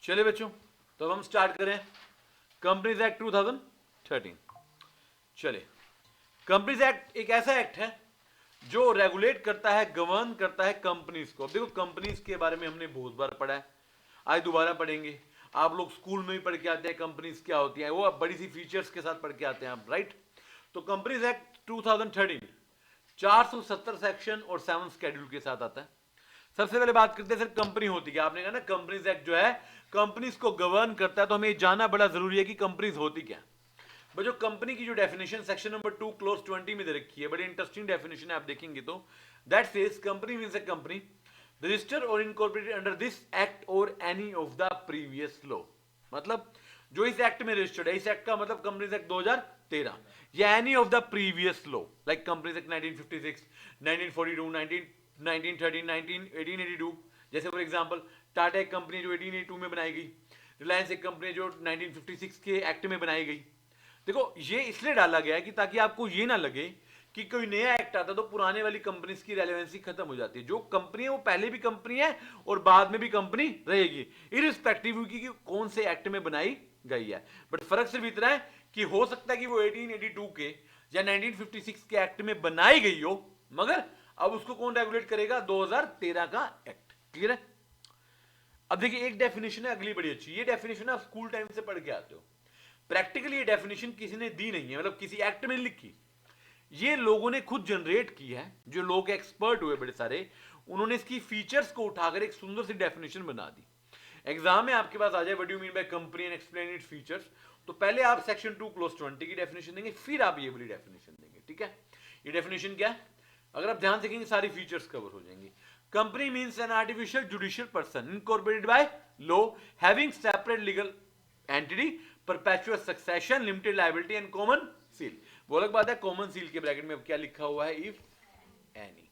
चलिए बच्चों, तो अब हम स्टार्ट करें कंपनीज एक्ट 2013। चलिए, कंपनीज एक्ट एक ऐसा एक्ट है जो रेगुलेट करता है, गवर्न करता है कंपनीज को। अब देखो, कंपनीज के बारे में हमने बहुत बार पढ़ा है, आज दोबारा पढ़ेंगे। आप लोग स्कूल में भी पढ़ के आते हैं कंपनीज क्या होती हैं, वो अब बड़ी सी फीचर्स के साथ पढ़ के आते हैं आप, राइट। तो कंपनीज एक्ट 2013 470 सेक्शन और 7 शेड्यूल के साथ आता है। सबसे पहले बात करते हैं सर कंपनी होती क्या। आपने कहा ना कंपनीज एक्ट जो है कंपनीज को गवर्न करता है, तो हमें जानना बड़ा जरूरी है कि कंपनीज होती क्या। जो कंपनी की जो डेफिनेशन सेक्शन नंबर 2 क्लोज 20 में दे रखी है, बड़ी इंटरेस्टिंग डेफिनेशन है, आप देखेंगे तो that says company means a company registered और इनकॉर्पोरेटेड अंडर दिस एक्ट और any of the previous law. मतलब जो इस एक्ट में रजिस्टर्ड है, इस एक्ट का मतलब कंपनीज एक्ट 2013 या any of the previous law like companies act 1956, 1942, 1913, 1882। जैसे फॉर एग्जांपल टाटा एक कंपनी जो 1882 में बनाई गई, रिलायंस एक कंपनी जो 1956 के एक्ट में बनाई गई। देखो, ये इसलिए डाला गया है कि ताकि आपको ये ना लगे कि कोई नया एक्ट आता तो पुराने वाली कंपनीज की रेलेवेंसी खत्म हो जाती है। जो कंपनी है वो पहले भी कंपनी है और बाद में भी कंपनी रहेगी, इरिस्पेक्टिव की कौन से एक्ट में बनाई गई है। बट फर्क सिर्फ इतना है कि हो सकता है कि वो 1882 के या 1956 के एक्ट में बनाई गई हो, मगर अब उसको कौन रेगुलेट करेगा? 2013 का एक्ट। क्लियर है? अब देखिए, एक डेफिनेशन है अगली बड़ी अच्छी। ये डेफिनेशन आप स्कूल टाइम से पढ़ के आते हो। प्रैक्टिकली ये डेफिनेशन किसी ने दी नहीं है, मतलब किसी एक्ट में लिखी, ये लोगों ने खुद जनरेट की है। जो लोग एक्सपर्ट हुए बड़े सारे, उन्होंने इसकी फीचर्स को उठाकर एक सुंदर सी डेफिनेशन बना दी। एग्जाम में आपके पास आ जाए what do you mean by company and explain its features, तो पहले आप सेक्शन 2 क्लोज 20 की डेफिनेशन देंगे, फिर आप ये वाली डेफिनेशन देंगे। ठीक है? ये डेफिनेशन क्या है? अगर आप ध्यान से देखेंगे सारी फीचर्स कवर हो जाएंगी। Company means an artificial judicial person incorporated by law having separate legal entity, perpetual succession, limited liability and common seal. वो अलग बात है कॉमन सील के ब्रैकेट में अब क्या लिखा हुआ है, इफ एनी,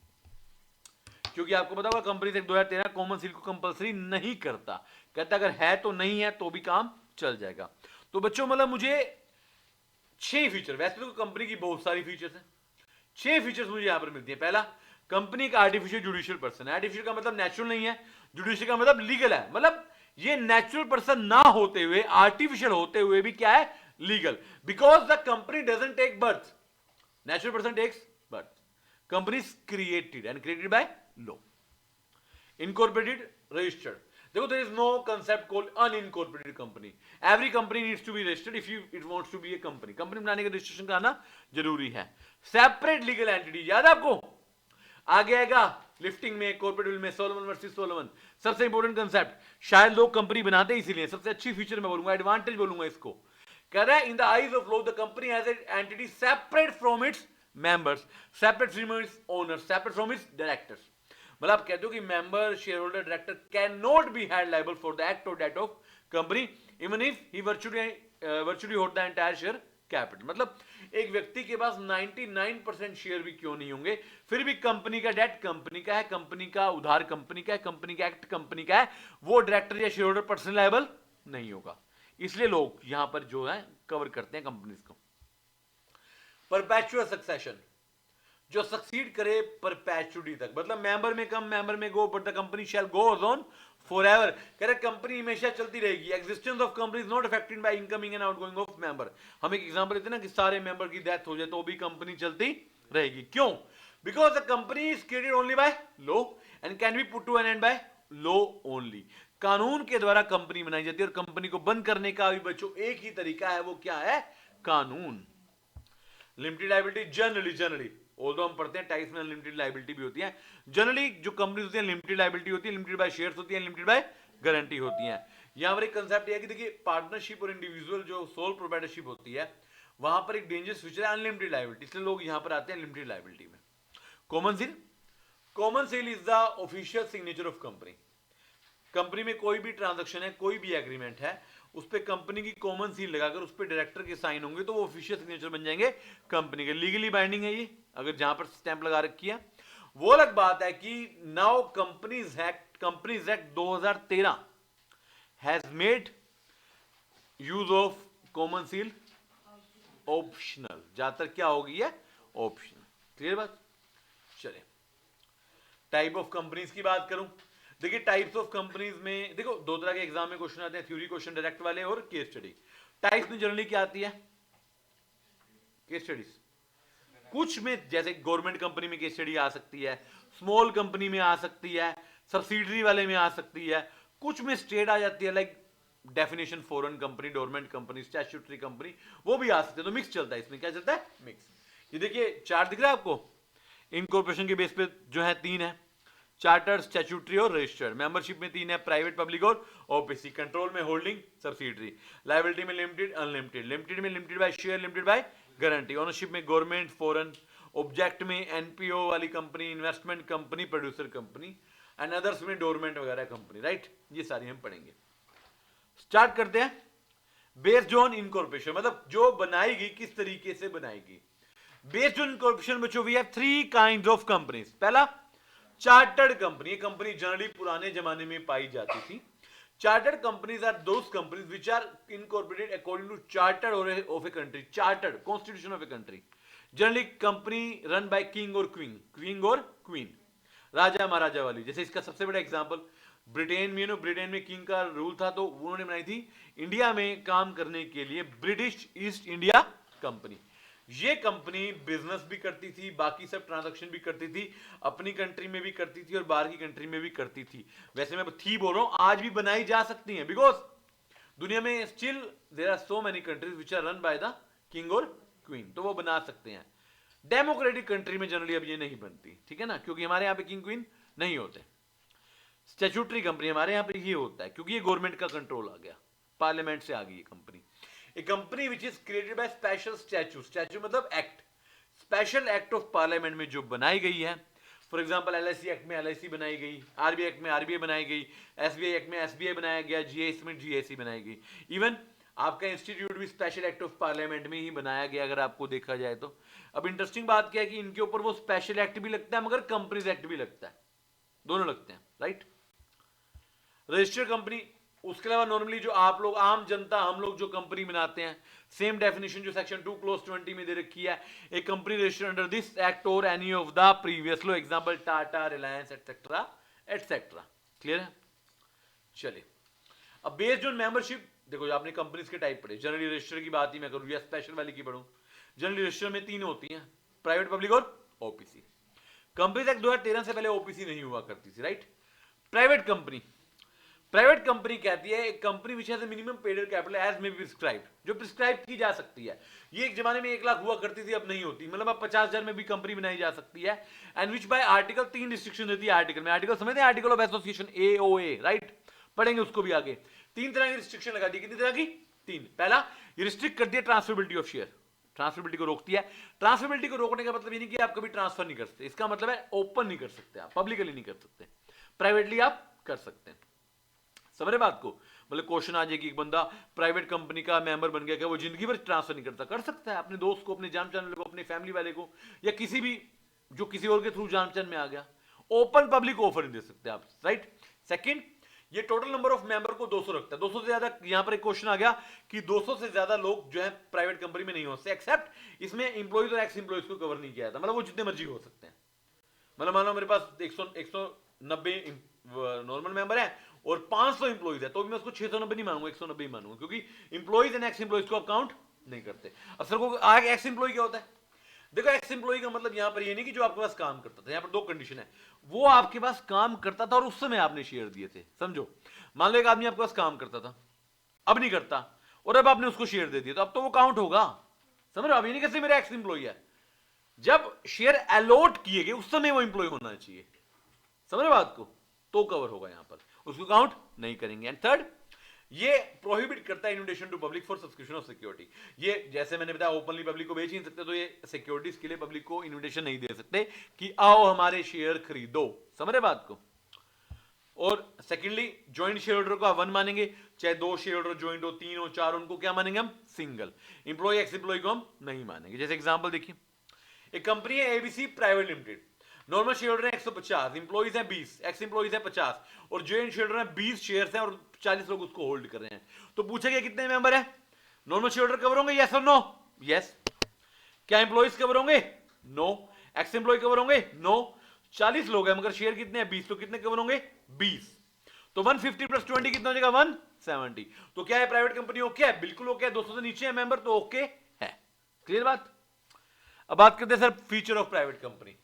क्योंकि आपको पता होगा कंपनी एक्ट 2013 कॉमन सील को कंपलसरी नहीं करता, कहता अगर है तो नहीं है तो भी काम चल जाएगा। तो बच्चों मतलब मुझे 6 फीचर, वैसे तो कंपनी की बहुत सारी फीचर्स हैं, 6 फीचर्स मुझे यहां पर मिलती है। पहला, कंपनी का आर्टिफिशियल जुडिशियल पर्सन है। आर्टिफिशियल का मतलब नेचुरल नहीं है, जुडिशियल का मतलब लीगल है। मतलब ये नेचुरल पर्सन ना होते हुए, आर्टिफिशियल होते हुए भी क्या है? Legal, because the company doesn't take birth. Natural person takes birth. Company is created and created by law. Incorporated, registered. देखो, there is no concept called unincorporated company. Every company needs to be registered if it wants to be a company. Company बनाने का registration कराना जरूरी है। Separate legal entity, याद आपको? आगे आएगा लिफ्टिंग में, कॉर्पोरेट विल में, सोलोमन वर्सेस सोलोमन। सबसे इंपॉर्टेंट कंसेप्ट, शायद लोग कंपनी बनाते इसीलिए, सबसे अच्छी फीचर मैं बोलूंगा, एडवांटेज बोलूंगा इसको। कह रहा है in the eyes of law the company has an entity separate from its members, separate from its owners, separate from its directors. मतलब आप कहते हो कि member, share holder, director can not be held liable for the act और debt of company even if he virtually hold the entire share capital. मतलब एक व्यक्ति के पास 99% शेयर भी क्यों नहीं होंगे, फिर भी कंपनी का डेट कंपनी का है, कंपनी का उधार कंपनी का है, कंपनी का एक्ट कंपनी का है, वो डायरेक्टर या शेयर होल्डर पर्सनल लायबल नहीं होगा। इसलिए लोग यहां पर जो है कवर करते हैं कंपनीज को। परपेचुअल सक्सेशन, जो सक्सीड करे परपेचुअली तक, मतलब member may come, member may go, but the company shall goes on forever. कह रहे कंपनी हमेशा चलती रहेगी। Existence of company is not affected by incoming and outgoing of member. हम एक एग्जांपल लेते हैं ना कि सारे मेंबर की डेथ हो जाए तो भी कंपनी चलती रहेगी। क्यों? Because the company is created only by law and can be put to an end by law only. कानून के द्वारा कंपनी बनाई जाती है और कंपनी को बंद करने का भी बच्चों एक ही तरीका है, वो क्या है? कानून। लिमिटेड लायबिलिटी, जनरली ऑल्दो हम पढ़ते हैं टाइप्स में अनलिमिटेड लायबिलिटी भी होती है, जनरली जो कंपनी होती है लिमिटेड लायबिलिटी होती है, लिमिटेड बाय शेयर्स होती है, लिमिटेड बाय गारंटी होती है। यहां पर एक कंसेप्ट है कि देखिए पार्टनरशिप और इंडिविजुअल जो सोल प्रोप्राइटरशिप होती है, वहां पर एक डेंजरस फीचर है अनलिमिटेड लायबिलिटी, इसलिए लोग यहां पर आते हैं लिमिटेड लायबिलिटी में। Common seal, common seal is the official signature of company. Company में कोई भी ट्रांजैक्शन है, कोई भी एग्रीमेंट है, उस पर कंपनी की कॉमन सील लगाकर उस पर डायरेक्टर के साइन होंगे तो वो ऑफिशियल सिग्नेचर बन जाएंगे कंपनी के, लीगली बाइंडिंग है ये, अगर जहां पर स्टैंप लगा रखी है। वो अलग बात है कि now companies act 2013 has made use of common seal optional. ज्यादातर क्या होगी है? ऑप्शनल। क्लियर बात? चले, टाइप ऑफ कंपनीज की बात करूं, देखिए टाइप्स ऑफ कंपनीज में देखो दो तरह के एग्जाम में क्वेश्चन आते हैं, थ्योरी क्वेश्चन डायरेक्ट वाले और केस स्टडी। टाइप्स में जनरली क्या आती है? Case studies. कुछ में जैसे गवर्नमेंट कंपनी में केस स्टडी आ सकती है, स्मॉल कंपनी में आ सकती है, सब्सिडरी वाले में आ सकती है, कुछ में स्टेट आ जाती है, like definition foreign company, dormant company, statutory company, वो भी आ सकते हैं। तो मिक्स चलता है इसमें। क्या चलता है? मिक्स। ये देखिए चार्ट दिख रहा है आपको, इनकॉर्पोरेशन के बेस पे जो है 3 है, चार्टर्ड, स्टैट्यूटरी और रजिस्टर्ड। मेंबरशिप में 3 है, प्राइवेट, पब्लिक और ओपीसी। कंट्रोल में होल्डिंग, सब्सिडरी। लायबिलिटी में लिमिटेड, अनलिमिटेड। लिमिटेड में limited by share, limited by guarantee. Ownership में गवर्नमेंट, फॉरेन। ऑब्जेक्ट में एनपीओ वाली company, investment company, producer company and others में डोरमेंट वगैरह कंपनी, राइट। ये सारी हम पढ़ेंगे। स्टार्ट करते हैं। बेस्ड ऑन इनकॉर्पोरेशन मतलब जो बनाएगी किस तरीके से बनाएगी। बेस्ड ऑन इनकॉर्पोरेशन बच्चों we have 3 kinds of companies. पहला चार्टर्ड कंपनी। ये कंपनी जनरली पुराने जमाने में पाई जाती थी। Chartered companies are those companies which are incorporated according to charter of a country, chartered constitution of a country. Generally company run by king और queen, king और क्वीन, राजा महाराजा वाली। जैसे इसका सबसे बड़ा एग्जांपल ब्रिटेन में, ब्रिटेन में किंग का रूल था तो उन्होंने बनाई थी इंडिया में काम करने के लिए ब्रिटिश ईस्ट इंडिया कंपनी। ये कंपनी बिजनेस भी करती थी, बाकी सब ट्रांजैक्शन भी करती थी, अपनी कंट्री में भी करती थी और बाहर की कंट्री में भी करती थी। वैसे मैं थी बोल रहा हूं, आज भी बनाई जा सकती हैं, बिकॉज दुनिया में still there are so many countries which are run by the king और क्वीन, तो वो बना सकते हैं। डेमोक्रेटिक कंट्री में जनरली अब ये नहीं बनती, ठीक है ना, क्योंकि हमारे यहाँ पे किंग क्वीन नहीं होते। स्टैट्यूटरी कंपनी हमारे यहाँ पे ये होता है क्योंकि ये गवर्नमेंट का कंट्रोल आ गया, पार्लियामेंट से आ गई ये company. A company which is created by special statue, statue मतलब act, special act of parliament में जो बनाई गई है। फॉर एग्जांपल एलआईसी एक्ट में एलआईसी बनाई गई, आरबीआई एक्ट में आरबीआई बनाई गई, एसबीआई एक्ट में एसबीआई बनाया गया, जीएससी में जीएससी बनाई गई। इवन आपका इंस्टीट्यूट भी स्पेशल एक्ट ऑफ पार्लियामेंट में ही बनाया गया अगर आपको देखा जाए तो। अब इंटरेस्टिंग बात क्या है कि इनके ऊपर वो स्पेशल एक्ट भी लगता है मगर कंपनीज एक्ट भी लगता है, दोनों लगते हैं, राइट। रजिस्टर्ड कंपनी, उसके अलावा नॉर्मली जो आप लोग आम जनता हम लोग जो कंपनी बनाते हैं, सेम डेफिनेशन जो सेक्शन 2 क्लोज 20 में दे रखी है, एक company registered under this act और any of the previous law, example Tata, Reliance etcetera etcetera. Clear है? चलिए अब बेस्ड ऑन मेंबरशिप देखो, आपने कंपनीज के टाइप पढ़े, जनरली रजिस्टर की बात ही मैं करूं या स्पेशल वाली की पढ़ूं। जनरली रजिस्टर में 3 होती हैं, प्राइवेट, पब्लिक और ओपीसी। कंपनीज एक्ट 2013 से पहले ओपीसी नहीं हुआ करती थी, right. Private company, private company कहती है एक company which has a minimum paid capital as may be prescribed, जो प्रिस्क्राइब की जा सकती है। ये एक जमाने में 1 लाख हुआ करती थी, अब नहीं होती, मतलब अब 50,000 में भी कंपनी बनाई जा सकती है। And which bye article 3 restriction देती है आर्टिकल में, आर्टिकल समझते हैं, article of association AOA, right, पढ़ेंगे उसको भी आगे। 3 तरह की रिस्ट्रिक्शन लगा दी, कितनी तरह की? 3। पहला, ये रिस्ट्रिक्ट कर दिया ट्रांसफरेबिलिटी ऑफ शेयर, ट्रांसफरेबिलिटी को रोकती है। ट्रांसफरेबिलिटी को रोकने का मतलब ये नहीं कि आप कभी ट्रांसफर नहीं कर सकते, इसका मतलब है ओपन नहीं कर सकते आप, पब्लिकली नहीं कर सकते, प्राइवेटली आप कर सकते हैं। समझ रहे बात को? मतलब क्वेश्चन आ जाए कि एक बंदा प्राइवेट कंपनी का मेंबर बन गया, क्या वो जिंदगी भर ट्रांसफर नहीं करता? कर सकता है, अपने दोस्त को, अपने जान पहचान को, अपने फैमिली वाले को, या किसी भी जो किसी और के थ्रू जान पहचान में आ गया। ओपन पब्लिक ऑफर नहीं दे सकते आप, राइट। सेकंड, ये टोटल नंबर ऑफ मेंबर को 200 रखता है, 200 से ज्यादा। यहां पर एक क्वेश्चन आ गया कि 200 से ज्यादा लोग जो है प्राइवेट कंपनी में नहीं हो सकते, एक्सेप्ट इसमें इंप्लॉइज और एक्स इंप्लॉइज को कवर नहीं किया था, मतलब वो जितने मर्जी हो सकते हैं। मतलब मान लो मेरे पास 190 नॉर्मल मेंबर है और 500 इंप्लॉइज है, तो भी मैं उसको 690 नहीं मानूंगा, 190 ही मानूंगा, क्योंकि इंप्लॉइज एंड एक्स इंप्लॉइज को आप काउंट नहीं करते। असल को आगे एक्स इंप्लॉय क्या होता है? देखो एक्स इंप्लॉय का मतलब यहां पर ये नहीं कि जो आपके पास काम करता था, यहां पर 2 कंडीशन है, वो आपके पास काम करता था और उस समय आपने शेयर दिए थे। समझो, मान लो एक आदमी आपके पास काम करता था, अब नहीं करता, और अब आपने उसको शेयर दे दिया, तो अब तो वो काउंट होगा। समझ रहे हो? अब ये नहीं कैसे मेरा एक्स इंप्लॉय है, जब शेयर अलॉट किए गए उस समय वो इंप्लॉय होना चाहिए। समझ रहे बात को? तो कवर होगा, यहां पर उसको काउंट नहीं करेंगे। एंड थर्ड, ये प्रोहिबिट करता है invitation to public for subscription of security. ये जैसे मैंने बताया ओपनली पब्लिक को बेच ही नहीं सकते, तो ये सिक्योरिटीज के लिए पब्लिक को इन्विटेशन नहीं दे सकते कि आओ हमारे शेयर खरीदो। समझ रहे बात को? और सेकेंडली, ज्वाइंट शेयर होल्डर को आप 1 मानेंगे, चाहे 2 शेयर होल्डर ज्वाइंट हो, 3 हो, 4, उनको क्या मानेंगे हम? सिंगल। इंप्लॉय एक्स इंप्लॉय को हम नहीं मानेंगे। जैसे एग्जाम्पल देखिए, एक कंपनी है ABC private limited, normal share holder है 150, इंप्लॉइज है 20, एक्स इंप्लॉइज है 50, और ज्वाइंट शेयर होल्डर है 20 शेयर्स हैं और 40 लोग उसको होल्ड कर रहे हैं। तो पूछेगा कितने मेंबर है? नॉर्मल शेयर होल्डर कवर होंगे, यस और नो? यस। क्या इंप्लॉइज कवर होंगे? नो। एक्स इंप्लॉय कवर होंगे? नो। 40 लोग हैं मगर शेयर कितने हैं 20, तो कितने कवर होंगे 20, तो 150 प्लस 20 कितना हो जाएगा 170। तो क्या है प्राइवेट कंपनी ओके है, बिल्कुल ओके है, 200 से नीचे है मेंबर तो ओके है। क्लियर बात। अब बात करते हैं sir feature of private company.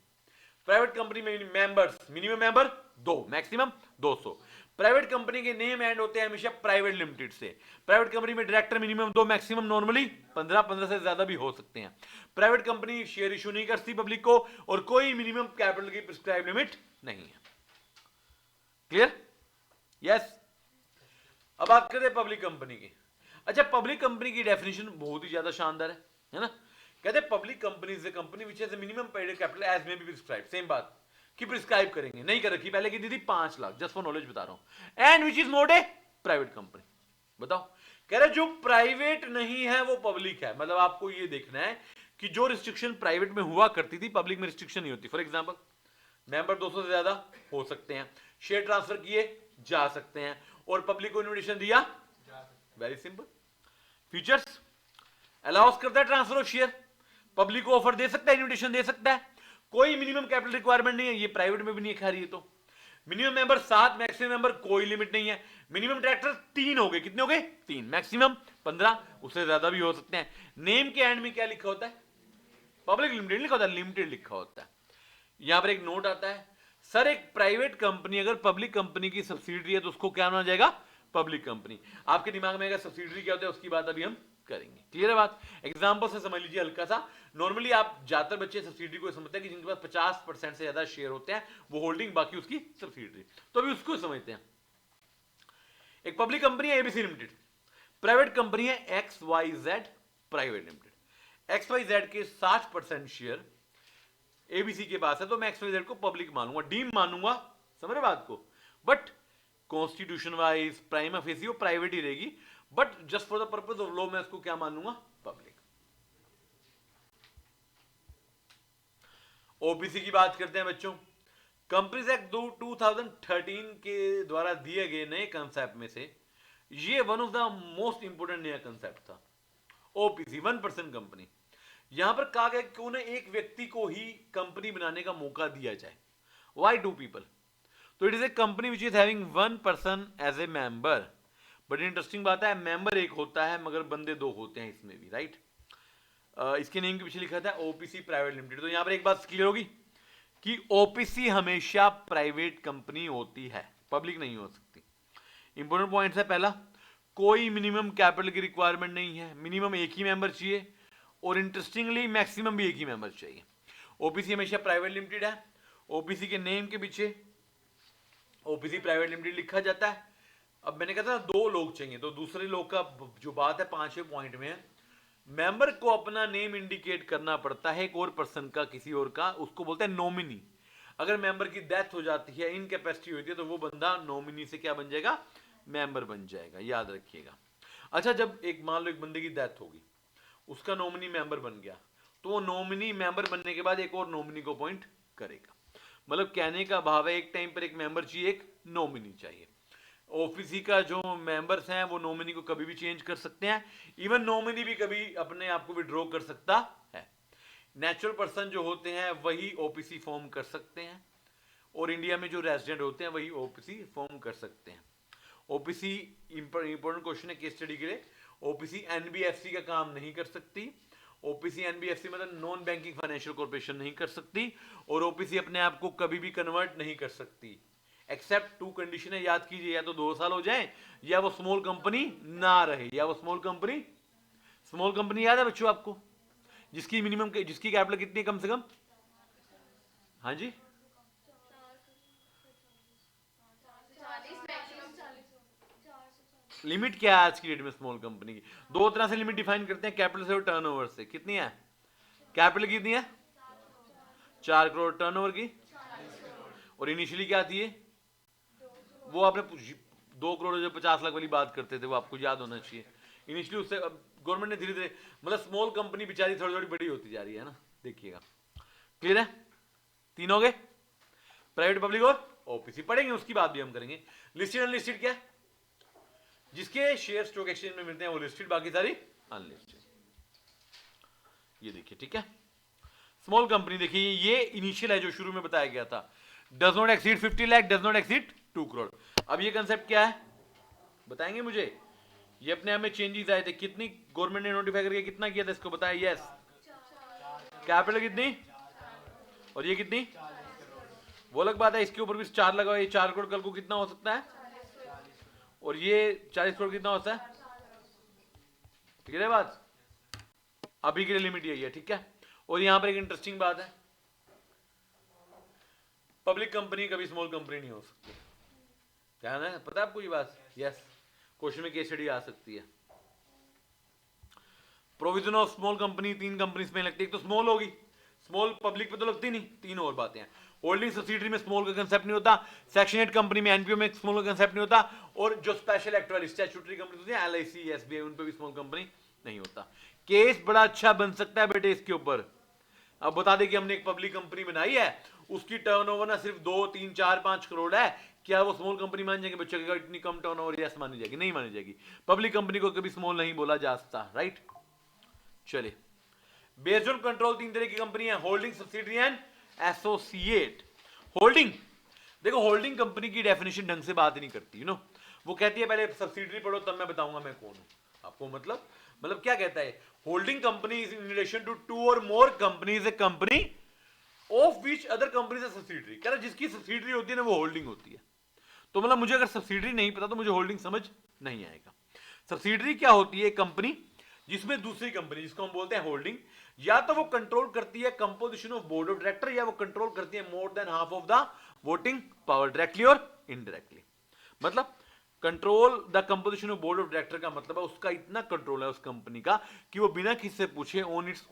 Private company में members minimum member 2 maximum 200। Private company के नेम एंड होते हैं हमेशा प्राइवेट लिमिटेड से। प्राइवेट कंपनी में डायरेक्टर मिनिमम 2 मैक्सिमम नॉर्मली 15 से ज्यादा भी हो सकते हैं। प्राइवेट कंपनी शेयर इशू नहीं करती पब्लिक को और कोई मिनिमम कैपिटल की प्रिस्क्राइब लिमिट नहीं है। Clear yes. अब बात करते हैं पब्लिक कंपनी की। अच्छा पब्लिक कंपनी की डेफिनेशन बहुत ही ज्यादा शानदार है ना। कहते हैं public company is a company which has a minimum paid capital as may be prescribed. Same बात कि प्रिस्क्राइब करेंगे, नहीं कर रखी, पहले की थी 5 लाख, जस्ट फॉर नॉलेज बता रहा हूं। And which is not a private company. बताओ कह रहे जो प्राइवेट नहीं है वो पब्लिक है। मतलब आपको ये देखना है कि जो रिस्ट्रिक्शन प्राइवेट में हुआ करती थी पब्लिक में रिस्ट्रिक्शन नहीं होती। फॉर एग्जाम्पल मेंबर 200 से ज्यादा हो सकते हैं, शेयर ट्रांसफर किए जा सकते हैं और पब्लिक को इन्विटेशन दिया, वेरी सिंपल। फीचर्स अलाउस करता है ट्रांसफर ऑफ शेयर, पब्लिक को ऑफर दे सकता है, इन्विटेशन दे सकता है, कोई मिनिमम कैपिटल रिक्वायरमेंट नहीं है, ये प्राइवेट में भी नहीं खा रही है। तो मिनिमम मेंबर 7, मैक्सिमम मेंबर कोई लिमिट नहीं है। मिनिमम डायरेक्टर 3 हो गए, कितने हो गए 3, मैक्सिमम 15, उससे ज्यादा भी हो सकते हैं। नेम के एंड में क्या लिखा होता है, पब्लिक लिमिटेड लिखा होता है, लिमिटेड लिखा होता है। यहां पर एक नोट आता है सर एक प्राइवेट कंपनी अगर पब्लिक कंपनी की सब्सिडरी है तो उसको क्या माना जाएगा, पब्लिक कंपनी। आपके दिमाग में अगर सब्सिडरी क्या होता है उसकी बात अभी हम करेंगे। क्लियर है बात। एग्जांपल से समझ लीजिए हल्का सा। नॉर्मली आप ज्यादातर बच्चे सब्सिडरी को समझते हैं कि जिनके पास 50% से ज्यादा शेयर होते हैं वो होल्डिंग, बाकी उसकी सब्सिडरी, तो अभी उसको समझते हैं। एक पब्लिक कंपनी है एबीसी लिमिटेड, प्राइवेट कंपनी है XYZ प्राइवेट लिमिटेड। XYZ के 60% शेयर एबीसी के पास है तो मैं XYZ को पब्लिक मानूंगा, डीम मानूंगा, समझ रहे बात को। But constitution wise prima facie वो प्राइवेट ही रहेगी, but just for the purpose of law मैं इसको क्या मानूंगा, पब्लिक। ओबीसी की बात करते हैं बच्चों। कंपनीज एक्ट 2013 के द्वारा दिए गए नए कंसेप्ट में से ये one of the most important नया कंसेप्ट था। OPC 1% company. यहां पर कहा गया क्यों ना एक व्यक्ति को ही कंपनी बनाने का मौका दिया जाए, वाई 2 पीपल। तो it is a company which is having 1 person as a member. But interesting बात है मेंबर एक होता है मगर बंदे 2 होते हैं इसमें भी, राइट। इसके नेम के पीछे लिखा था ओपीसी प्राइवेट लिमिटेड। तो यहां पर एक बात क्लियर होगी कि ओपीसी हमेशा प्राइवेट कंपनी होती है, पब्लिक नहीं हो सकती। इंपोर्टेंट पॉइंट है पहला, कोई मिनिमम कैपिटल की रिक्वायरमेंट नहीं है, मिनिमम एक ही मेंबर चाहिए और इंटरेस्टिंगली मैक्सिमम भी एक ही मेंबर चाहिए। ओपीसी हमेशा प्राइवेट लिमिटेड है। ओपीसी के नेम के पीछे ओपीसी प्राइवेट लिमिटेड लिखा जाता है। अब मैंने कहा था 2 लोग चाहिए, तो दूसरे लोग का जो बात है 5वें पॉइंट में है, मेंबर को अपना नेम इंडिकेट करना पड़ता है एक और पर्सन का, किसी और का, उसको बोलते हैं नॉमिनी। अगर मेंबर की डेथ हो जाती है, इनकैपेसिटी होती है, तो वो बंदा नॉमिनी से क्या बन जाएगा, मेंबर बन जाएगा, याद रखिएगा। अच्छा जब एक मान लो एक बंदे की डेथ होगी, उसका नॉमिनी मेंबर बन गया, तो वो नॉमिनी मेंबर बनने के बाद एक और नॉमिनी को अपॉइंट करेगा। मतलब कहने का भाव है एक टाइम पर एक मेंबर चाहिए, एक नॉमिनी चाहिए। ओपीसी का जो मेंबर्स हैं वो नॉमिनी को कभी भी चेंज कर सकते हैं, इवन नॉमिनी भी कभी अपने आप को विड्रॉ कर सकता है। नेचुरल पर्सन जो होते हैं वही ओपीसी फॉर्म कर सकते हैं और इंडिया में जो रेजिडेंट होते हैं वही ओपीसी फॉर्म कर सकते हैं। ओपीसी इंपॉर्टेंट क्वेश्चन है केस स्टडी के लिए। ओपीसी एनबीएफसी का काम नहीं कर सकती। ओपीसी एनबीएफसी मतलब नॉन बैंकिंग फाइनेंशियल कॉर्पोरेशन नहीं कर सकती और ओपीसी अपने आप को कभी भी कन्वर्ट नहीं कर सकती, एक्सेप्ट 2 कंडीशन है, याद कीजिए, या तो 2 साल हो जाए या वो स्मॉल कंपनी ना रहे, या वो स्मॉल कंपनी याद है बच्चों आपको, जिसकी मिनिमम जिसकी कैपिटल कितनी है कम से कम, हाँ जी 40 लिमिट क्या है आज की डेट में स्मॉल कंपनी की? 2 तरह से लिमिट डिफाइन करते हैं, कैपिटल से और टर्नओवर से। कितनी है कैपिटल, कितनी है 4 करोड़, टर्नओवर की और इनिशियली क्या थी वो आपने 2 करोड़ जो 50 लाख वाली बात करते थे वो आपको याद होना चाहिए। इनिशियली उससे गवर्नमेंट ने धीरे धीरे, मतलब स्मॉल कंपनी बेचारी थोड़ी थोड़ी बड़ी होती जा रही है ना, देखिएगा। क्लियर है, 3 हो गए, प्राइवेट पब्लिक और ओपीसी। पढ़ेंगे उसकी बात भी हम करेंगे। लिस्टेड अनलिस्टेड क्या, जिसके शेयर स्टॉक एक्सचेंज में मिलते हैं वो लिस्टेड, बाकी सारी अनलिस्टेड। ये देखिए ठीक है। स्मॉल कंपनी देखिए ये इनिशियल है जो शुरू में बताया गया था, does not exceed 50 lakh, does not exceed 2 crore. अब ये कंसेप्ट क्या है बताएंगे मुझे? ये अपने आप में चेंजेस आए थे, कितनी गवर्नमेंट ने नोटिफाई करके कितना किया था इसको बताया? यस, कैपिटल कितनी और ये कितनी, वो अलग बात है, इसके ऊपर भी 4 लगा, ये 4 करोड़ कल को कितना हो सकता है, और ये 40 करोड़ कितना होता है, ठीक है बात, अभी के लिए लिमिट यही है, ठीक है। और यहां पर एक इंटरेस्टिंग बात है, पब्लिक कंपनी कभी स्मॉल कंपनी नहीं हो सकती, ध्यान है, पता है आपको ये बात? यस, क्वेश्चन में केस स्टडी आ सकती है। Provision of small company 3 companies में लगती है, एक तो स्मॉल होगी, स्मॉल पब्लिक पे तो लगती नहीं, 3 और बातें हैं। होल्डिंग सब्सिडरी में स्मॉल का कंसेप्ट नहीं होता, सेक्शन 8 कंपनी में एनपीओ में स्मॉल का कंसेप्ट नहीं होता, और जो स्पेशल एक्ट वाली स्टैट्यूटरी कंपनी होती है एलआईसी एसबीआई उन पे भी स्मॉल कंपनी नहीं होता। केस बड़ा अच्छा बन सकता है बेटे इसके ऊपर। अब बता दें कि हमने एक पब्लिक कंपनी बनाई है, उसकी टर्नओवर ना सिर्फ 2, 3, 4, 5 करोड़ है, क्या वो स्मॉल कंपनी मान जाएंगे बच्चों का? इतनी कम टर्नओवर यस मानी जाएगी? नहीं मानी जाएगी। पब्लिक कंपनी को कभी स्मॉल नहीं बोला जा सकता, राइट। चलिए, बेस्ड ऑन कंट्रोल 3 तरह की कंपनी है, holding, subsidiary and associate. Holding, देखो होल्डिंग कंपनी की डेफिनेशन ढंग से बात नहीं करती, यू नो, वो कहती है पहले सब्सिडरी पढ़ो तब मैं बताऊंगा मैं कौन हूं आपको। मतलब क्या कहता है? Holding company is in relation to 2 और more companies, a company of which other companies are subsidiary. कह रहा जिसकी सब्सिडरी होती है ना वो होल्डिंग होती है। तो मतलब मुझे अगर सब्सिडरी नहीं पता तो मुझे होल्डिंग समझ नहीं आएगा। सब्सिडरी क्या होती है? कंपनी जिसमें दूसरी कंपनी, जिसको हम बोलते हैं होल्डिंग, या तो वो कंट्रोल करती है composition of board of director, या वो कंट्रोल करती है more than half of the voting power, directly और इनडायरेक्टली। मतलब control the composition of board of director का मतलब है उसका इतना कंट्रोल है उस कंपनी का कि वो बिना किसी से पूछे ऑन इट्स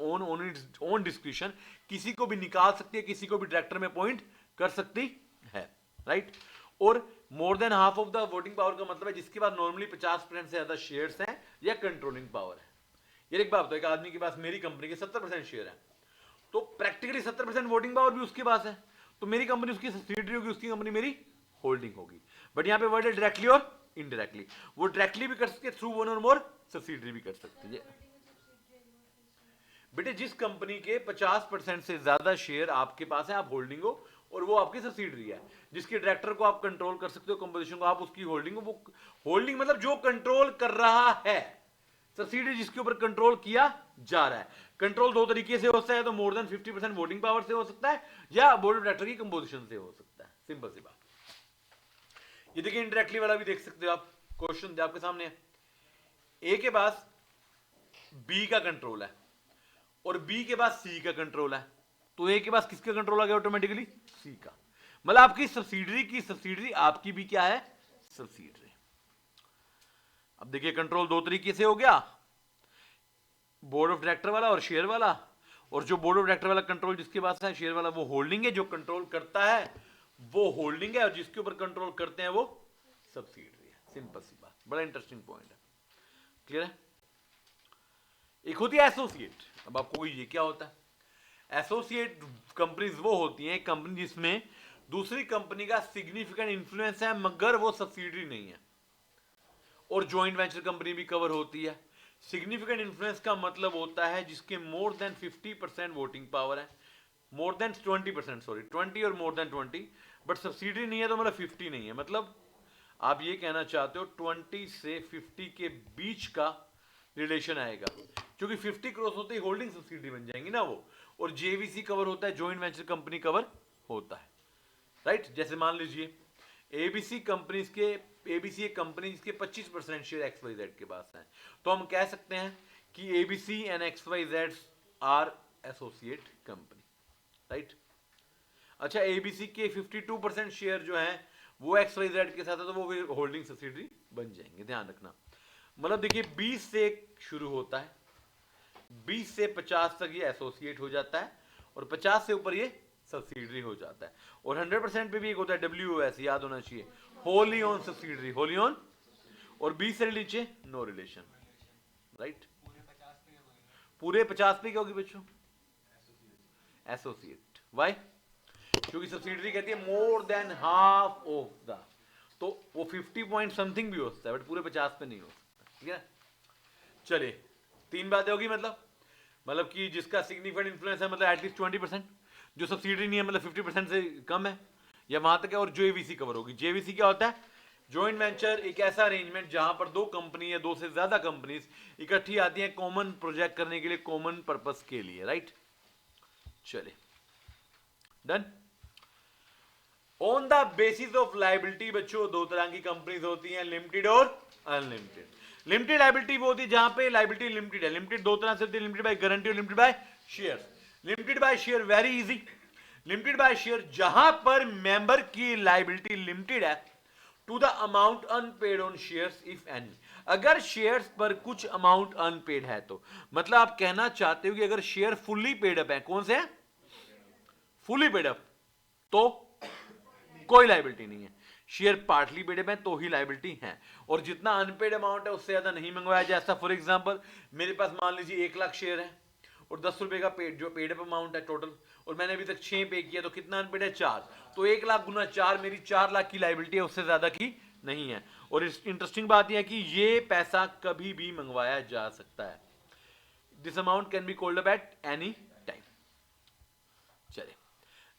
ओन डिस्क्रिप्शन किसी को भी निकाल सकती है, किसी को भी डायरेक्टर में अपॉइंट कर सकती है, राइट। और more than half of the voting power का मतलब है जिसके पास नॉर्मली 50% से ज्यादा शेयर्स हैं या कंट्रोलिंग पावर है। ये एक बात तो, एक आदमी के पास मेरी कंपनी के 70% शेयर है, तो प्रैक्टिकली 70% वोटिंग पावर भी उसके पास है, तो मेरी कंपनी उसकी सब्सिडरी होगी, उसकी कंपनी मेरी होल्डिंग होगी। बट यहां पे वर्ड है डायरेक्टली और इनडायरेक्टली। वो डायरेक्टली भी कर सकती है थ्रू 1 और मोर, सब्सिडरी भी कर सकती है। बेटे जिस कंपनी के 50% से ज्यादा शेयर आपके पास है आप होल्डिंग हो, और वो आपकी सब्सिडरी है, जिसके डायरेक्टर को आप कंट्रोल कर सकते हो, कंपोजिशन को आप उसकी होल्डिंग हो। वो होल्डिंग मतलब जो कंट्रोल कर रहा है, सब्सिडी जिसके ऊपर कंट्रोल किया जा रहा है। कंट्रोल 2 तरीके से होता है, तो मोर देन 50% वोटिंग पावर से हो सकता है, या बोर्ड ऑफ डायरेक्टर की कंपोजिशन से हो सकता है, सिंपल सी बात। ये देखिए इंडायरेक्टली वाला भी देख सकते हो आप, क्वेश्चन आपके सामने है। ए के पास बी का कंट्रोल है और बी के पास सी का कंट्रोल है, तो ए के पास किसका कंट्रोल आ गया ऑटोमेटिकली? सी का। मतलब आपकी सब्सिडरी आपकी भी क्या है? सब्सिडरी। अब देखिए कंट्रोल 2 तरीके से हो गया, बोर्ड ऑफ डायरेक्टर वाला और शेयर वाला। और जो बोर्ड ऑफ डायरेक्टर वाला कंट्रोल जिसके पास है, शेयर वाला वो होल्डिंग है, जो कंट्रोल करता है वो होल्डिंग है, और जिसके ऊपर कंट्रोल करते हैं वो सब्सिडरी है। सिंपल सी बात, बड़ा इंटरेस्टिंग पॉइंट है, क्लियर है। एक होती है एसोसिएट। अब आपको ये क्या होता है? एसोसिएट कंपनीज वो होती हैं, कंपनी जिसमें दूसरी कंपनी का सिग्निफिकेंट इंफ्लुएंस है मगर वो सब्सिडरी नहीं है, और जॉइंट वेंचर कंपनी भी कवर होती है। सिग्निफिकेंट इन्फ्लुएंस का मतलब होता है जिसके मोर देन 50% वोटिंग पावर है, मोर देन 20%, सॉरी 20 और मोर देन 20, बट सब्सिडरी नहीं है तो मतलब 50 नहीं है। मतलब आप ये कहना चाहते हो 20 से 50 के बीच का रिलेशन आएगा, क्योंकि 50 क्रॉस होते ही होल्डिंग सब्सिडरी बन जाएंगी ना वो, और जेवीसी कवर होता है, जॉइंट वेंचर कंपनी कवर होता है, राइट। जैसे मान लीजिए एबीसी कंपनीज के, एबीसी एक कंपनी जिसके 25% शेयर XYZ के पास है, तो हम कह सकते हैं कि ABC and XYZ are associate company, right. अच्छा, एबीसी के 52% शेयर जो है वो XYZ के साथ है, तो वो होल्डिंग सब्सिडरी बन जाएंगे, ध्यान रखना। मतलब देखिए 20 से शुरू होता है, 20 से 50 तक ये एसोसिएट हो जाता है, और 50 से ऊपर ये सब्सिडरी हो जाता है। और 100% पे भी एक होता है WOS, याद होना चाहिए, wholly owned subsidiary, wholly owned. और 20 से नीचे नो रिलेशन, राइट। पूरे 50 पे क्या होगी बच्चों? एसोसिएट। वाई? क्योंकि सब्सिडरी कहती है more than half of the, तो वो 50 पॉइंट समथिंग भी हो सकता है, बट पूरे 50 पे नहीं हो सकता, ठीक है। चलिए 3 बातें होगी, मतलब मतलब कि जिसका सिग्निफिकेंट इन्फ्लुएंस है, मतलब एटलीस्ट 20%, जो सब्सिडरी नहीं है मतलब 50% से कम है, या वहां तक है। और जेवीसी कवर होगी। जेवीसी क्या होता है? जॉइंट वेंचर एक ऐसा अरेंजमेंट जहां पर दो कंपनी या दो से ज्यादा कंपनीज इकट्ठी आती हैं कॉमन प्रोजेक्ट करने के लिए, कॉमन पर्पस के लिए, राइट। चलिए, done. On the basis of liability बच्चों, दो तरह की कंपनीज होती हैं, लिमिटेड और अनलिमिटेड। लिमिटेड लाइबिलिटी वो होती है जहां पे लाइबिलिटी लिमिटेड है। लिमिटेड दो तरह से होती है, लिमिटेड बाय गारंटी और limited by share. Limited by share very easy. Limited by share जहां पर मेंबर की लाइबिलिटी लिमिटेड है to the amount unpaid on shares if any. अगर शेयर्स पर कुछ अमाउंट अनपेड है तो, मतलब आप कहना चाहते हो कि अगर शेयर फुल्ली पेड अप है, कौन से है? फुल्ली पेड अप, तो कोई लाइबिलिटी नहीं है। शेयर पार्टली पेड अप है तो ही लाइबिलिटी है। और जितना अनपेड अमाउंट है उससे ज्यादा नहीं मंगवाया जा सकता। फॉर एग्जांपल, मेरे पास मान लीजिए 1 लाख शेयर है और 10 रुपए का पेड जो पेड अप अमाउंट है टोटल, और मैंने अभी तक 6 पे किया, तो कितना अनपेड है? 4। तो 1 लाख गुना 4 मेरी 4 लाख की लाइबिलिटी है, उससे ज्यादा की नहीं है। और इंटरेस्टिंग बात यह है कि ये पैसा कभी भी मंगवाया जा सकता है। This amount can be called up at any time. चलिए,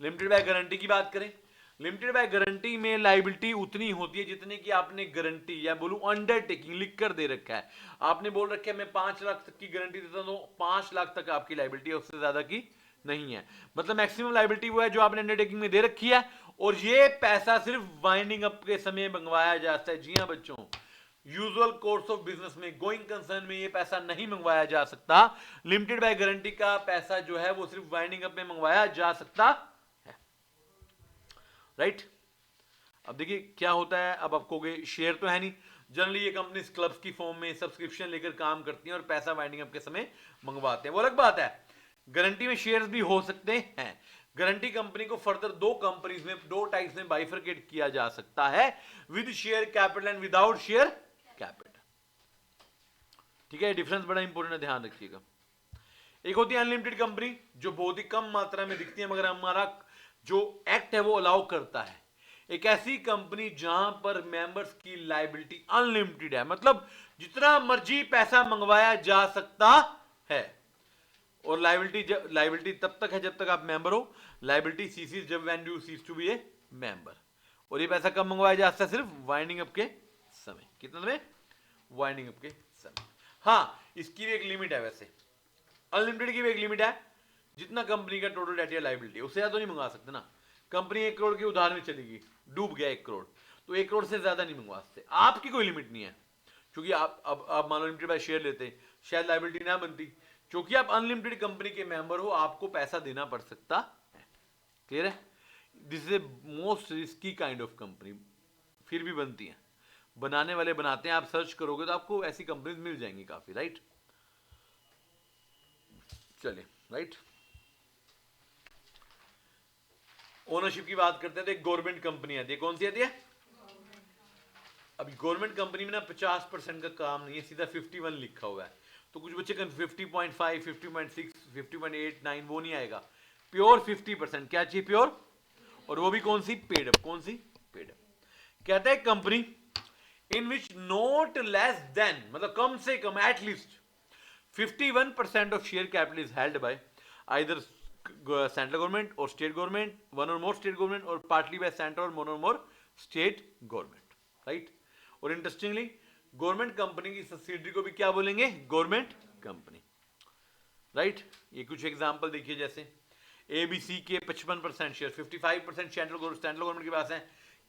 लिमिटेड बाय गारंटी की बात करें। लिमिटेड बाय गारंटी में लाइबिलिटी उतनी होती है जितने की आपने गारंटी या बोलूं अंडरटेकिंग लिख कर दे रखा है। आपने बोल रखा है मैं 5 लाख तक की गारंटी देता हूं, तो 5 लाख तक आपकी लाइबिलिटी है, उससे ज्यादा की नहीं है। मतलब मैक्सिमम लाइबिलिटी वो है जो आपने अंडरटेकिंग में दे रखी है, और ये पैसा सिर्फ वाइंडिंग अप के समय मंगवाया जाता है। जी हाँ बच्चों, यूजुअल कोर्स ऑफ बिजनेस में, गोइंग कंसर्न में ये पैसा नहीं मंगवाया जा सकता। लिमिटेड बाय गारंटी का पैसा जो है वो सिर्फ वाइंडिंग अप में मंगवाया जा सकता है, राइट। अब देखिए क्या होता है। अब आप कहोगे शेयर तो है नहीं, जनरली ये कंपनी क्लब्स की फॉर्म में सब्सक्रिप्शन लेकर काम करती हैं और पैसा वाइंडिंग अप के समय मंगवाते हैं, वो अलग बात है। गारंटी में शेयर्स भी हो सकते हैं। गारंटी कंपनी को फर्दर दो कंपनीज में, दो टाइप्स में बाइफरकेट किया जा सकता है, with share capital and without share capital. ठीक है, डिफरेंस बड़ा इंपॉर्टेंट है, ध्यान रखिएगा। एक होती है अनलिमिटेड कंपनी, जो बहुत ही कम मात्रा में दिखती है मगर हमारा जो एक्ट है वो अलाउ करता है। एक ऐसी कंपनी जहां पर मेंबर्स की लाइबिलिटी अनलिमिटेड है, मतलब जितना मर्जी पैसा मंगवाया जा सकता है। और लाइबिलिटी तब तक है जब तक आप मेंबर हो। लाइबिलिटी सीसीज जब when you cease to be a member. और ये पैसा कब मंगवाया जा सकता है? सिर्फ वाइंडिंग अप के समय। कितना समय? वाइंडिंग अप के समय। हाँ, इसकी भी एक लिमिट है, वैसे अनलिमिटेड की भी एक लिमिट है। जितना कंपनी का टोटल डेट या लाइबिलिटी, उससे ज्यादा नहीं मंगवा सकते ना। कंपनी 1 करोड़ की उधार में चलेगी, डूब गया 1 करोड़, तो 1 करोड़ से ज्यादा नहीं मंगवा सकते। आपकी कोई लिमिट नहीं है, क्योंकि आप मान लो लिमिटेड बाय शेयर लेते, शायद लाइबिलिटी ना बनती। क्योंकि आप अनलिमिटेड कंपनी के मेंबर हो, आपको पैसा देना पड़ सकता है। क्लियर है? This is a most risky kind of company, फिर भी बनती है, बनाने वाले बनाते हैं। आप सर्च करोगे तो आपको ऐसी कंपनीज मिल जाएंगी काफी, राइट। चलिए, राइट। ओनरशिप की बात करते हैं तो एक गवर्नमेंट कंपनी आती है। कौन सी आती है? अभी गवर्नमेंट कंपनी में ना 50% का काम नहीं है, सीधा 51 लिखा हुआ है। तो कुछ बच्चे 50.5, 50.6, 50.89 वो नहीं आएगा। प्योर 50%। क्या चाहिए? प्योर। और वो भी कौन सी? Paid up. कौन सी? Paid up. कहता है company in which not less than, मतलब कम से कम, at least 51% of share capital is held by either central government और स्टेट गवर्नमेंट, वन और मोर स्टेट गवर्नमेंट, और पार्टली बाय सेंट्रल और वन और मोर स्टेट गवर्नमेंट, राइट। और इंटरेस्टिंगली गवर्नमेंट कंपनी की सब्सिडरी को भी क्या बोलेंगे? Government company, right. ये कुछ एग्जांपल देखिए, जैसे एबीसी के 55% शेयर, 55% सेंट्रल गवर्नमेंट के पास है।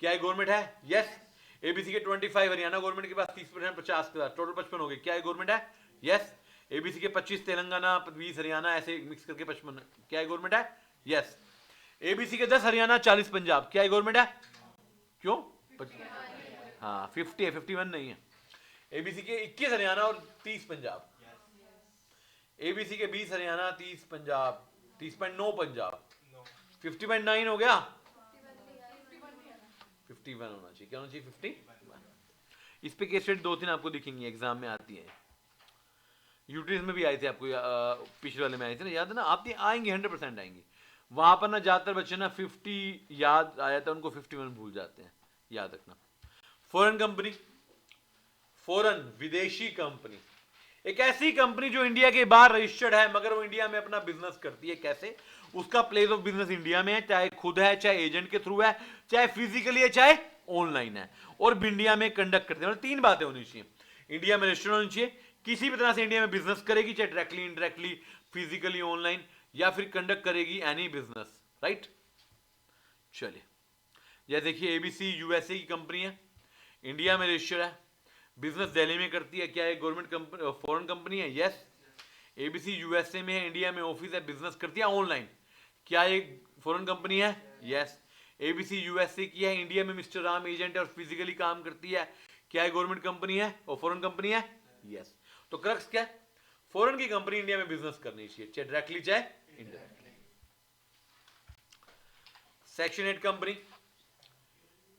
क्या है? गवर्नमेंट है, यस। एबीसी के 25 हरियाणा गवर्नमेंट के पास, 30% 50 के साथ टोटल 55 हो गए। क्या है? गवर्नमेंट है, यस। एबीसी के 25 तेलंगाना, 20 हरियाणा, ऐसे मिक्स करके 55। क्या है? गवर्नमेंट है, यस। एबीसी के 10 हरियाणा, 40 पंजाब। क्या है? गवर्नमेंट है। क्यों? हाँ 50 है, 51 नहीं है। एबीसी के 21 हरियाणा और 30 पंजाब। एबीसी के 20 हरियाणा, 30 पंजाब, 30.9 पंजाब, 50.9 हो गया। 51 होना चाहिए। क्या होना चाहिए? 50। इस पे केस स्टडी 2-3 आपको दिखेंगे, एग्जाम में आती है। यूटीज में भी आई थी आपको, पिछले वाले में आई थी ना, याद है ना? आती आएंगे, 100% आएंगी। वहां पर ना ज्यादातर बच्चे ना 50 याद आया था उनको, 51 भूल जाते हैं, याद रखना। फॉरेन कंपनी, फॉरेन विदेशी कंपनी, एक ऐसी कंपनी जो इंडिया के बाहर रजिस्टर्ड है मगर वो इंडिया में अपना बिजनेस करती है। कैसे? उसका प्लेस ऑफ बिजनेस इंडिया में है, चाहे खुद है, चाहे एजेंट के थ्रू है, चाहे फिजिकली है, चाहे ऑनलाइन है, और इंडिया में कंडक्ट करते हैं। मतलब तीन बातें होनी चाहिए, इंडिया में रजिस्टर्ड होनी चाहिए, किसी भी तरह से इंडिया में बिजनेस करेगी, चाहे डायरेक्टली, इनडायरेक्टली, फिजिकली, ऑनलाइन, या फिर कंडक्ट करेगी एनी बिजनेस, राइट। चलिए, यह देखिए एबीसी यूएसए की कंपनी है, इंडिया में रजिस्टर्ड है, बिजनेस दिल्ली में करती है। क्या है? गवर्नमेंट कंपनी, फॉरेन कंपनी है? यस। एबीसी यूएसए में है, इंडिया में ऑफिस है, बिजनेस करती है ऑनलाइन। क्या ये फॉरेन कंपनी है? यस। एबीसी यूएसए की है, इंडिया में मिस्टर राम एजेंट है और फिजिकली काम करती है। क्या है? गवर्नमेंट कंपनी है और फॉरेन कंपनी है? यस। तो क्रक्स क्या है? फॉरेन की कंपनी इंडिया में बिजनेस करनी चाहिए, चाहे डायरेक्टली चाहे indirectly. Section 8 company,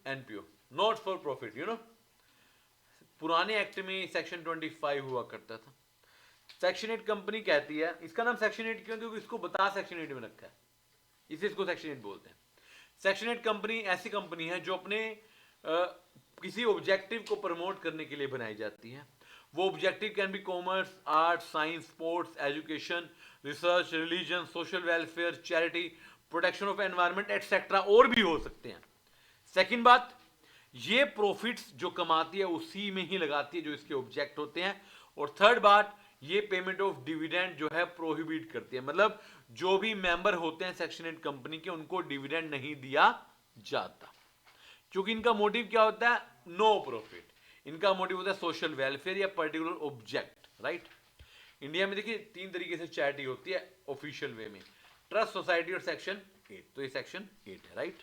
NPO, not for profit, you know. पुराने एक्ट में सेक्शन 25 हुआ करता था। सेक्शन 8 कंपनी कहती है, इसका नाम सेक्शन 8 क्यों? क्योंकि इसको बता सेक्शन 8 में रखा है, इसे इसको सेक्शन 8 बोलते हैं। सेक्शन 8 कंपनी ऐसी कंपनी है जो अपने किसी ऑब्जेक्टिव को प्रमोट करने के लिए बनाई जाती है। वो objective can be commerce, art, science, sports, education, research, religion, social welfare, charity, protection of environment etcetera, और भी हो सकते हैं। सेकंड बात, ये प्रॉफिट्स जो कमाती है उसी में ही लगाती है जो इसके ऑब्जेक्ट होते हैं। और थर्ड बात, ये पेमेंट ऑफ डिविडेंड जो है प्रोहिबिट करती है, मतलब जो भी मेंबर होते हैं सेक्शन 8 कंपनी के, उनको डिविडेंड नहीं दिया जाता, क्योंकि इनका मोटिव क्या होता है? No profit. इनका मोटिव होता है सोशल वेलफेयर या पर्टिकुलर ऑब्जेक्ट, राइट। इंडिया में देखिए 3 तरीके से चैरिटी होती है ऑफिशियल वे में, ट्रस्ट, सोसाइटी और सेक्शन 8। तो ये सेक्शन 8 है, राइट।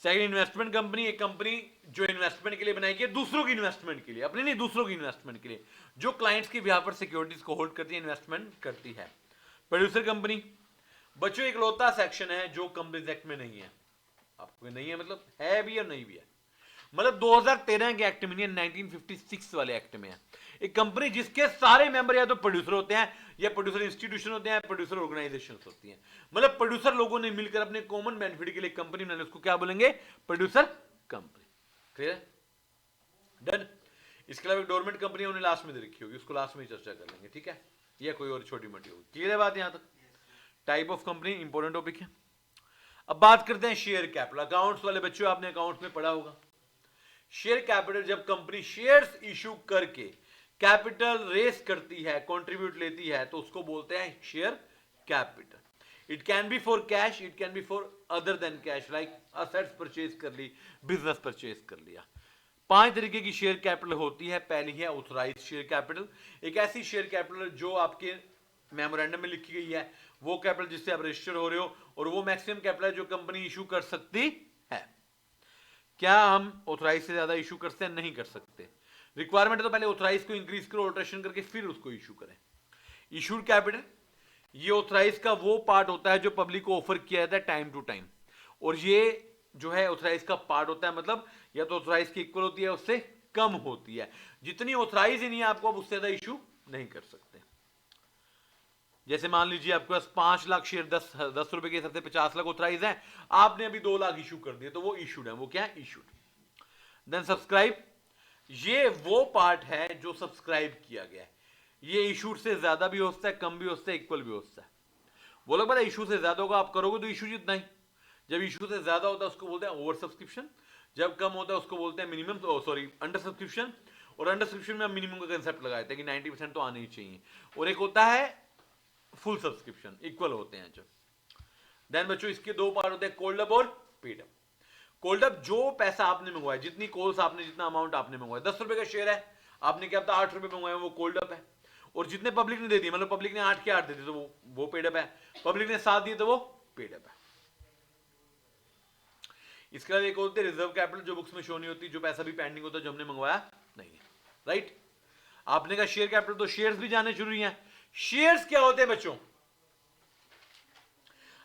सेकंड, इन्वेस्टमेंट कंपनी, एक कंपनी जो इन्वेस्टमेंट के लिए बनाई गई है, दूसरों की इन्वेस्टमेंट के लिए, अपनी नहीं, दूसरों की इन्वेस्टमेंट के लिए, जो क्लाइंट्स की बिहाफ पर सिक्योरिटीज को होल्ड करती है, इन्वेस्टमेंट करती है। प्रोड्यूसर कंपनी, बच्चों इकलौता सेक्शन है जो कंपनीज एक्ट में नहीं है। आपको नहीं है मतलब है भी और नहीं भी है, मतलब 2013 के एक्ट में नहीं है, 1956 वाले एक्ट में है। एक कंपनी जिसके सारे मेंबर या तो प्रोड्यूसर होते हैं, या प्रोड्यूसर इंस्टीट्यूशन होते हैं, प्रोड्यूसर ऑर्गेनाइजेशन होती हैं, मतलब प्रोड्यूसर लोगों ने मिलकर अपने कॉमन बेनिफिट के लिए कंपनी बनाने, उसको क्या बोलेंगे? Producer company. क्लियर? डन। इसके अलावा गवर्नमेंट कंपनी उन्हें लास्ट में दे रखी होगी, उसको लास्ट में चर्चा कर लेंगे, ठीक है, या कोई और छोटी मोटी होगी। क्लियर है बात यहां तक? Type of company important topic है। अब बात करते हैं शेयर कैपिटल। अकाउंट्स वाले बच्चों, आपने अकाउंट्स में पढ़ा होगा, शेयर कैपिटल, जब कंपनी शेयर्स इशू करके कैपिटल रेस करती है, कंट्रीब्यूट लेती है, तो उसको बोलते हैं share capital. It can be for cash, it can be for other than cash, like assets purchase कर ली, बिजनेस परचेज कर लिया। 5 तरीके की शेयर कैपिटल होती है। पहली है ऑथराइज्ड शेयर कैपिटल, एक ऐसी शेयर कैपिटल जो आपके मेमोरेंडम में लिखी गई है, वो कैपिटल जिससे आप रजिस्टर हो रहे हो, और वो मैक्सिमम कैपिटल है जो कंपनी इशू कर सकती है। क्या हम ऑथराइज से ज्यादा इशू करते हैं? नहीं कर सकते। रिक्वायरमेंट है तो पहले ऑथराइज को इंक्रीज करो, ऑल्ट्रेशन करके फिर उसको इशू करें। इशूड कैपिटल, ये ऑथराइज का वो पार्ट होता है जो पब्लिक को ऑफर किया जाता है टाइम टू टाइम, और ये जो है ऑथराइज का पार्ट होता है, मतलब या तो ऑथराइज की इक्वल होती है, उससे कम होती है। जितनी ऑथराइज ही नहीं है आपको, अब उससे ज्यादा इशू नहीं कर सकते। जैसे मान लीजिए आपके पास 5 लाख शेयर 10 रुपए के हिसाब से 50 लाख ऑथराइज है, आपने अभी 2 लाख इशू कर दिए, तो वो इशूड है। वो क्या है? इशूड। देन सब्सक्राइब, ये वो पार्ट है जो सब्सक्राइब किया गया है। ये इशूड से ज्यादा भी हो सकता है, कम भी हो सकता है, इक्वल भी हो सकता है। वो लोग पता है इशू से ज्यादा होगा, आप करोगे तो इशू जितना ही। जब इशू से ज्यादा होता है उसको बोलते हैं ओवर सब्सक्रिप्शन, जब कम होता है उसको बोलते हैं मिनिमम, सॉरी अंडर सब्सक्रिप्शन। और अंडर सब्सक्रिप्शन में हम मिनिमम का कंसेप्ट लगाए थे कि 90% तो आने ही चाहिए। और एक होता है फुल सब्सक्रिप्शन, इक्वल होते हैं जब। देन बच्चों इसके 2 पार्ट होते हैं, कोल्ड अप और पेड अप। कोल्ड अप, जो पैसा आपने मंगवाया, जितनी कॉल्स आपने, जितना अमाउंट आपने मंगवाया, 10 रुपए का शेयर है, आपने क्या पता 8 रुपए मंगवाया, वो कोल्ड अप है। और जितने पब्लिक ने दे दिए, मतलब पब्लिक ने 8 के 8 दे दिए, तो वो पेड अप है। पब्लिक ने 7 दिए तो वो पेड अप है। इसके बाद एक होते हैं रिजर्व कैपिटल, जो बुक्स में शो नहीं होती, जो पैसा भी पेंडिंग होता है, जो हमने मंगवाया नहीं है, राइट। आपने कहा शेयर कैपिटल, तो शेयर्स भी जाने जरूरी हैं। शेयर्स क्या होते हैं बच्चों?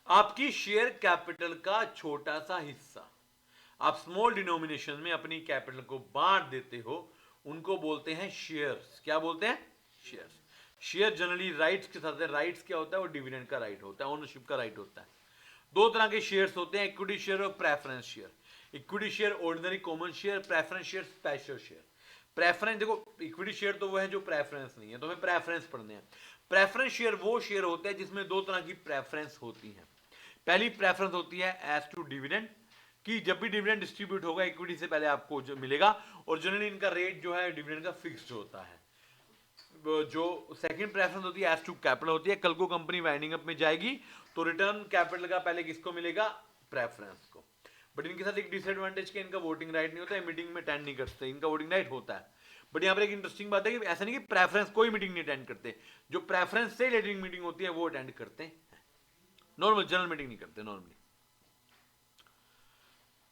आपकी शेयर कैपिटल का छोटा सा हिस्सा आप स्मॉल डिनोमिनेशन में अपनी कैपिटल को बांट देते हो, उनको बोलते हैं शेयर्स। क्या बोलते हैं? शेयर्स। शेयर जनरली राइट्स के साथ है। राइट्स क्या होता है? वो डिविडेंड का राइट होता है, ओनरशिप का राइट होता है। 2 तरह के शेयर्स होते हैं, इक्विटी शेयर और preference share. Equity share ordinary common share, preference share special share. Preference देखो, इक्विटी शेयर तो वो है जो प्रेफरेंस नहीं है, तो हमें प्रेफरेंस पढ़ने हैं। प्रेफरेंस शेयर वो शेयर होते हैं जिसमें दो तरह की प्रेफरेंस होती है। पहली प्रेफरेंस होती है एज टू डिविडेंड, कि जब भी डिविडेंड डिस्ट्रीब्यूट होगा इक्विटी से पहले आपको जो मिलेगा, और जनरली इनका रेट जो है डिविडेंड का फिक्स्ड होता है। जो सेकंड प्रेफरेंस होती है एज टू कैपिटल होती है, कल को कंपनी वाइंडिंग अप में जाएगी तो रिटर्न कैपिटल का पहले किसको मिलेगा, प्रेफरेंस को। बट इनके साथ एक डिसएडवांटेज के इनका वोटिंग राइट नहीं होता है, मीटिंग में अटेंड नहीं करते, इनका वोटिंग राइट होता है। बट यहाँ पर एक इंटरेस्टिंग बात है कि ऐसा नहीं कि प्रेफरेंस कोई मीटिंग नहीं अटेंड करते, जो प्रेफरेंस से रिलेटेड मीटिंग होती है वो अटेंड करते हैं, नॉर्मल जनरल मीटिंग नहीं करते normally.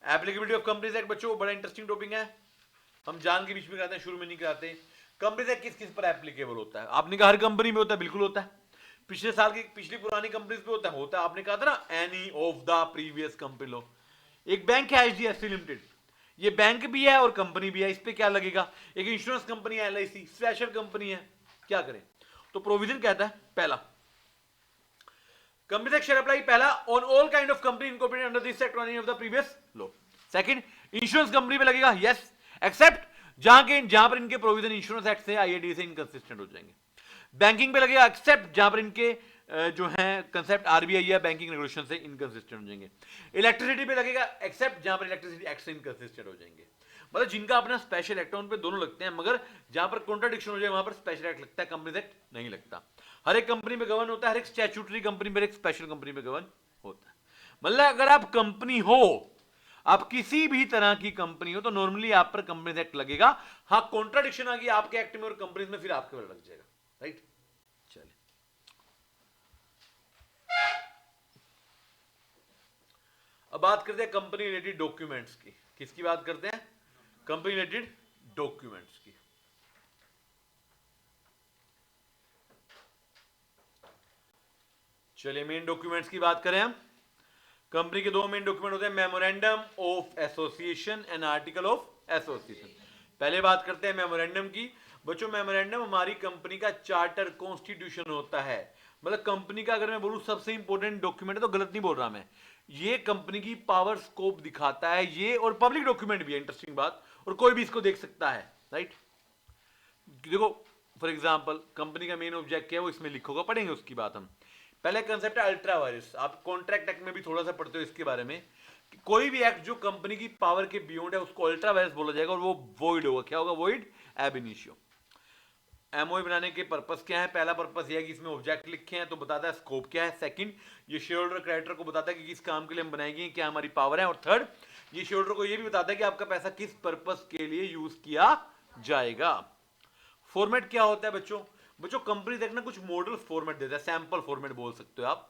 Applicability of companies act बच्चों बड़ा इंटरेस्टिंग टॉपिक है, हम जान के बीच में कराते हैं, शुरू में नहीं कराते। कंपनीज एक्ट किस किस पर एप्लीकेबल होता है, आपने कहा हर कंपनी में होता है, बिल्कुल होता है। पिछले साल की पिछली पुरानी कंपनीज पे होता है, आपने कहा था ना any of the previous company law. एक बैंक है एचडीएफसी लिमिटेड, ये बैंक भी है और कंपनी भी है, इस पे क्या लगेगा। एक इंश्योरेंस कंपनी है एलआईसी, स्पेशल कंपनी है, क्या करें। तो प्रोविजन कहता है पहला, कंपनी एक्ट शैल अप्लाई पहला on all kind of company incorporated under this act और any of the previous law. Second, insurance company पे लगेगा यस, एक्सेप्ट जहां पर इनके प्रोविजन इंश्योरेंस एक्ट से आईएडी से इनकंसिस्टेंट हो जाएंगे। बैंकिंग पे लगेगा एक्सेप्ट जहां पर इनके जो है कंसेप्ट आरबीआई या बैंकिंग रेगुलेशन से इनकंसिस्टेंट हो जाएंगे। इलेक्ट्रिसिटी पे लगेगा एक्सेप्ट जहां पर इलेक्ट्रिसिटी एक्ट से इनकंसिस्टेंट हो जाएंगे। मतलब जिनका अपना स्पेशल एक्ट है उन पे दोनों लगते हैं, मगर जहां पर कॉन्ट्राडिक्शन हो जाए वहां पर स्पेशल एक्ट लगता है, कंपनी एक्ट नहीं लगता। हर एक कंपनी में गवर्न होता है, हर एक स्टैट्यूटरी कंपनी में, एक स्पेशल कंपनी में गवर्न होता है। मतलब अगर आप कंपनी हो, आप किसी भी तरह की कंपनी हो, तो नॉर्मली आप पर कंपनी एक्ट लगेगा। हाँ, कॉन्ट्राडिक्शन आ गया आपके एक्ट में और कंपनी में, फिर आपके पर लग जाएगा, राइट। चलिए अब बात करते हैं कंपनी रिलेटेड डॉक्यूमेंट्स की। किसकी बात करते हैं, कंपनी रिलेटेड डॉक्यूमेंट्स की। चलिए मेन डॉक्यूमेंट्स की बात करें हम। कंपनी के दो मेन डॉक्यूमेंट होते हैं, memorandum of association and article of association. पहले बात करते हैं मेमोरेंडम की। बच्चों मेमोरेंडम हमारी कंपनी का चार्टर कॉन्स्टिट्यूशन होता है। मतलब कंपनी का अगर मैं बोलूं सबसे इंपॉर्टेंट डॉक्यूमेंट है तो गलत नहीं बोल रहा मैं, ये कंपनी की पावर स्कोप दिखाता है ये, और पब्लिक डॉक्यूमेंट भी है, इंटरेस्टिंग बात, और कोई भी इसको देख सकता है, राइट। देखो फॉर एग्जांपल कंपनी का मेन ऑब्जेक्ट क्या है वो इसमें लिखोगा, पढ़ेंगे उसकी बात हम। पहले कंसेप्ट है अल्ट्रा वायरस, आप कॉन्ट्रैक्ट एक्ट में भी थोड़ा सा पढ़ते हो इसके बारे में, कि कोई भी एक्ट जो कंपनी की पावर के बियॉन्ड है उसको अल्ट्रा वायरस बोला जाएगा, और वो वॉइड होगा। क्या होगा, वॉइड एब इनिशियो। एमओए बनाने के पर्पस क्या है, पहला पर्पस यह है कि इसमें ऑब्जेक्ट लिखे हैं तो बताता है स्कोप क्या है। सेकंड, ये शेयर होल्डर क्रेडिटर को बताता है कि किस काम के लिए हम बनाएंगे, क्या हमारी पावर है। और थर्ड, ये शेयर होल्डर को ये भी बताता है कि आपका पैसा किस पर्पस के लिए यूज किया जाएगा। फॉर्मेट क्या होता है बच्चों, बच्चों कंपनी देखना कुछ मॉडल फॉर्मेट देता है, सैंपल फॉर्मेट बोल सकते हो आप।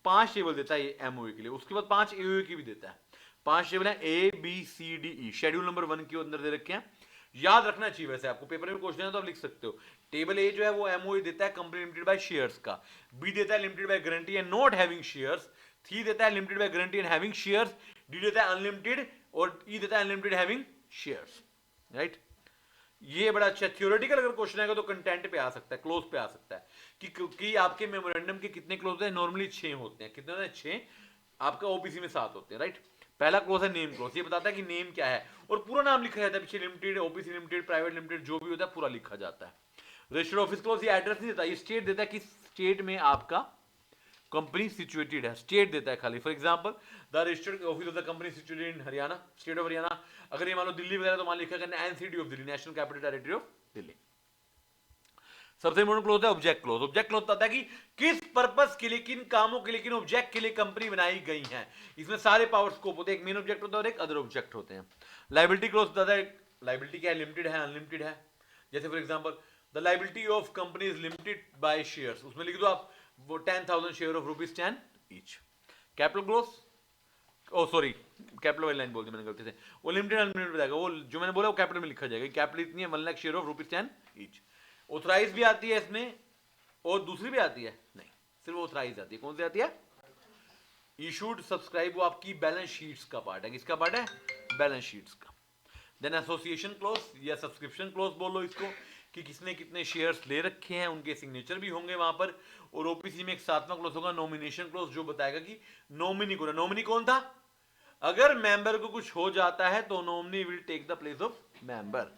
5 टेबल देता है ये एमओए के लिए, उसके बाद 5 एओए की भी देता है। 5 टेबल है A B C D E, schedule number 1 के अंदर दे रखे हैं। याद रखना चाहिए, वैसे आपको पेपर में क्वेश्चन है तो आप लिख सकते हो। टेबल ए जो है वो एमओए देता है कंपनी लिमिटेड बाय शेयर्स का, बी देता है limited by guarantee and not having shares, C देता है limited by guarantee and having shares, D देता है अनलिमिटेड, और ई देता है अनलिमिटेड हैविंग शेयर्स, राइट। ये बड़ा अच्छा थ्योरेटिकल अगर क्वेश्चन आएगा तो कंटेंट पे आ सकता है, क्लोज पे आ सकता है कि आपके मेमोरेंडम के कितने क्लोज हैं, नॉर्मली 6 होते हैं। कितने होते हैं, 6। आपका ओबीसी में 7 होते हैं, राइट। पहला क्लोज है नेम क्लोज, ये बताता है कि नेम क्या है, और पूरा नाम लिखा जाता है पीछे, limited, OBC limited, private limited, जो भी होता है पूरा लिखा जाता है। रजिस्टर्ड ऑफिस क्लोज ये एड्रेस नहीं देता, ये स्टेट देता है कि स्टेट में आपका कंपनी सिचुएटेड है, स्टेट देता है खाली। For example the registered office of the company situated in Haryana, state of Haryana. अगर ये मान लो दिल्ली वगैरह तो मान लिखा करना NCD of Delhi, national capital territory of Delhi. सबसे इंपॉर्टेंट क्लोज है ऑब्जेक्ट क्लोज। ऑब्जेक्ट क्लोज बताता है कि किस पर्पस के लिए, किन कामों के लिए, किन ऑब्जेक्ट के लिए कंपनी बनाई गई है। इसमें सारे पावर स्कोप होते हैं, एक मेन ऑब्जेक्ट होता है और एक अदर ऑब्जेक्ट होते हैं। लायबिलिटी क्लोज बताता है लायबिलिटी क्या है, लिमिटेड है अनलिमिटेड है। जैसे for example the liability of company is limited by shares, उसमें लिख दो आप वो 10,000 share of ₹10 each. Capital clause, oh sorry capital वाली लाइन बोल दी मैंने गलती से, वो लिमिटेड अनलिमिटेड बताएगा, वो जो मैंने बोला वो कैपिटल में लिखा जाएगा। कैपिटल इतनी है 1 lakh share of ₹10 each. Authorise भी आती है इसमें, और दूसरी भी आती है, नहीं सिर्फ ऑथराइज आती है। कौन सी आती है, इशूड सब्सक्राइब, वो आपकी बैलेंस शीट्स का पार्ट है। किसका पार्ट है, बैलेंस शीट्स का। देन एसोसिएशन क्लोज या सब्सक्रिप्शन क्लोज बोलो इसको, कि किसने कितने शेयर्स ले रखे हैं, उनके सिग्नेचर भी होंगे वहां पर। और ओपीसी में एक 7वां क्लोज होगा नॉमिनेशन क्लोज, जो बताएगा कि नॉमिनी कौन है। नॉमिनी कौन था, अगर मेंबर को कुछ हो जाता है तो nominee will take the place of member.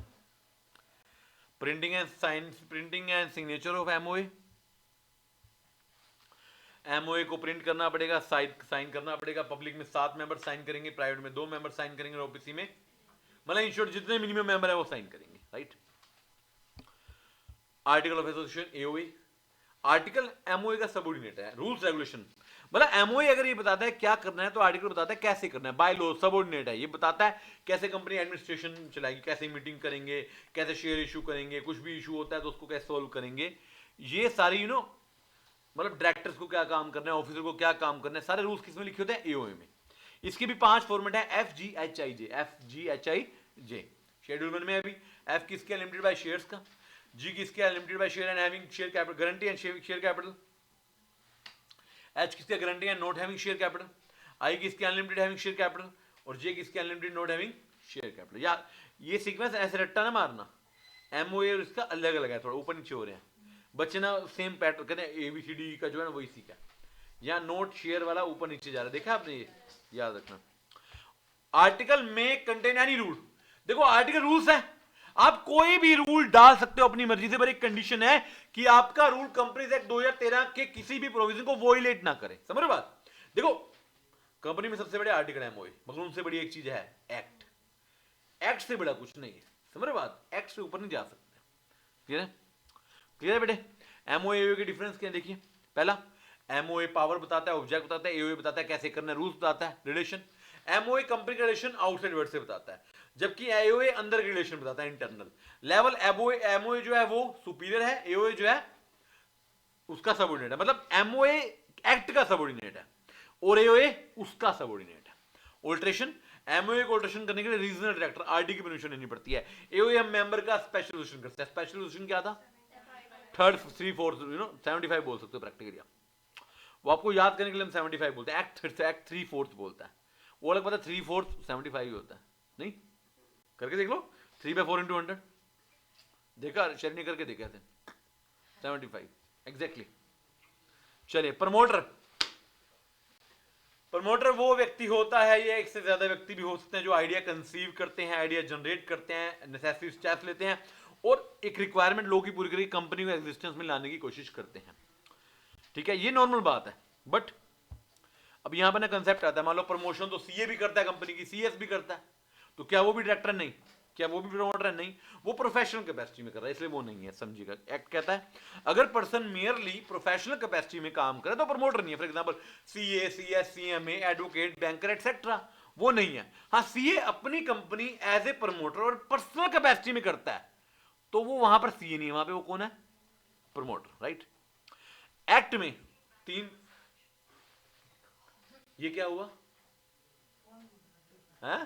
Printing and signature of MOA, MOA को प्रिंट करना पड़ेगा, साइन करना पड़ेगा। पब्लिक में 7 मेंबर साइन करेंगे, प्राइवेट में 2 मेंबर साइन करेंगे, और ओबीसी में मतलब इन शॉर्ट जितने मिनिमम मेंबर है वो साइन करेंगे, right. Article of association AOA, article MOA का सबऑर्डिनेट है। रूल्स रेगुलेशन मतलब एमओए अगर ये बताता है क्या करना है तो आर्टिकल बताता है कैसे करना है। बाय लॉ सबऑर्डिनेट है, ये बताता है कैसे कंपनी एडमिनिस्ट्रेशन चलाएगी, कैसे मीटिंग करेंगे, कैसे शेयर इशू करेंगे, कुछ भी इशू होता है तो उसको कैसे सोल्व करेंगे, ये सारी मतलब डायरेक्टर्स को क्या काम करना है, ऑफिसर को क्या काम करना है, सारे रूल्स किसमें लिखे होते हैं, एओए में। इसके भी 5 फॉर्मेट है, FGHIJ। शेड्यूल 1 में अभी एफ किसके लिमिटेड बाय शेयर्स का, जी किसके limited by share and having share capital, guarantee and share capital, H किसके guarantee and not having share capital, I किसके अनलिमिटेड हैविंग शेयर कैपिटल, और J किसके unlimited not having share capital. यार ये sequence ऐसे रट्टा ना मारना, एमओए और इसका अलग अलग है, थोड़ा ऊपर नीचे हो रहे हैं बच्चे ना, सेम पैटर्न कहते हैं ABCD का जो है ना वही सीखा। यहाँ नोट शेयर वाला ऊपर नीचे जा रहा है, देखा आपने, ये याद रखना। आर्टिकल में कंटेन एनी रूल, देखो आर्टिकल रूल्स है, आप कोई भी रूल डाल सकते हो अपनी मर्जी से, पर एक कंडीशन है कि आपका रूल कंपनीज एक्ट 2013 के किसी भी प्रोविजन को वॉयलेट ना करे। समझ रहे बात? देखो कंपनी में सबसे बड़े आर्टिकल है एमओए, मगर उनसे बड़ी एक चीज है एक्ट, एक्ट से बड़ा कुछ नहीं है। समझ रहे बात? एक्ट से ऊपर नहीं जा सकते। क्लियर है? क्लियर है बेटे? एमओए एओए के डिफरेंस क्या है देखिए। पहला, एमओए पावर बताता है, ऑब्जेक्ट बताता है, एओए बताता है कैसे करना है, रूल्स बताता है, रिलेशन। एमओए कंपनी का रिलेशन आउटसाइड वर्ल्ड से बताता है, जबकि एओए अंदर रिलेशन बताता है, इंटरनल लेवल। एमओए जो है वो सुपीरियर है, एओए जो है उसका सबऑर्डिनेट है, मतलब एमओए एक्ट का सबऑर्डिनेट है और एओए उसका सबऑर्डिनेट है। ऑल्ट्रेशन, एमओए को ऑल्ट्रेशन करने के लिए रीजनल डायरेक्टर आरडी की परमिशन लेनी पड़ती है। एओए हम मेंबर का स्पेशल रिजोल्यूशन करता है। स्पेशल रिजोल्यूशन क्या था? 75 बोल सकते हो प्रैक्टिकली, वो आपको याद करने के लिए हम 75 बोलते हैं। एक्ट 3/4 बोलता है, वो अलग पता है 3/4 75 ही होता है, नहीं? करके देख लो, 3/4 × 100 देखा, शेयर नहीं करके देखा थे, 75 एग्जैक्टली। चलिए, प्रमोटर, प्रमोटर वो व्यक्ति होता है, ये एक से ज्यादा व्यक्ति भी हो सकते हैं, जो आइडिया कंसीव करते हैं, आइडिया जनरेट करते हैं, नेसेसरी स्टेप्स लेते हैं और एक रिक्वायरमेंट लो की पूरी करके कंपनी को एग्जिस्टेंस में लाने की कोशिश करते हैं। ठीक है, ये नॉर्मल बात है। बट अब यहां पर ना कंसेप्ट आता है, मान लो प्रमोशन तो सीए भी करता है कंपनी की, सीएस भी करता है, तो क्या वो भी डायरेक्टर नहीं? क्या वो भी प्रमोटर है? नहीं, वो प्रोफेशनल कैपेसिटी में कर रहा है, इसलिए वो नहीं है। समझिएगा, एक्ट कहता है अगर पर्सन मेयरली प्रोफेशनल कैपेसिटी में काम करे तो प्रमोटर नहीं है। For example CA, CS, CMA, advocate, banker etcetera, वो नहीं है। हाँ, सीए अपनी कंपनी एज ए प्रमोटर और पर्सनल कैपेसिटी में करता है, तो वो वहां पर सीए नहीं है, वहां पे वो कौन है? Promoter, right. एक्ट में 3, ये क्या हुआ है?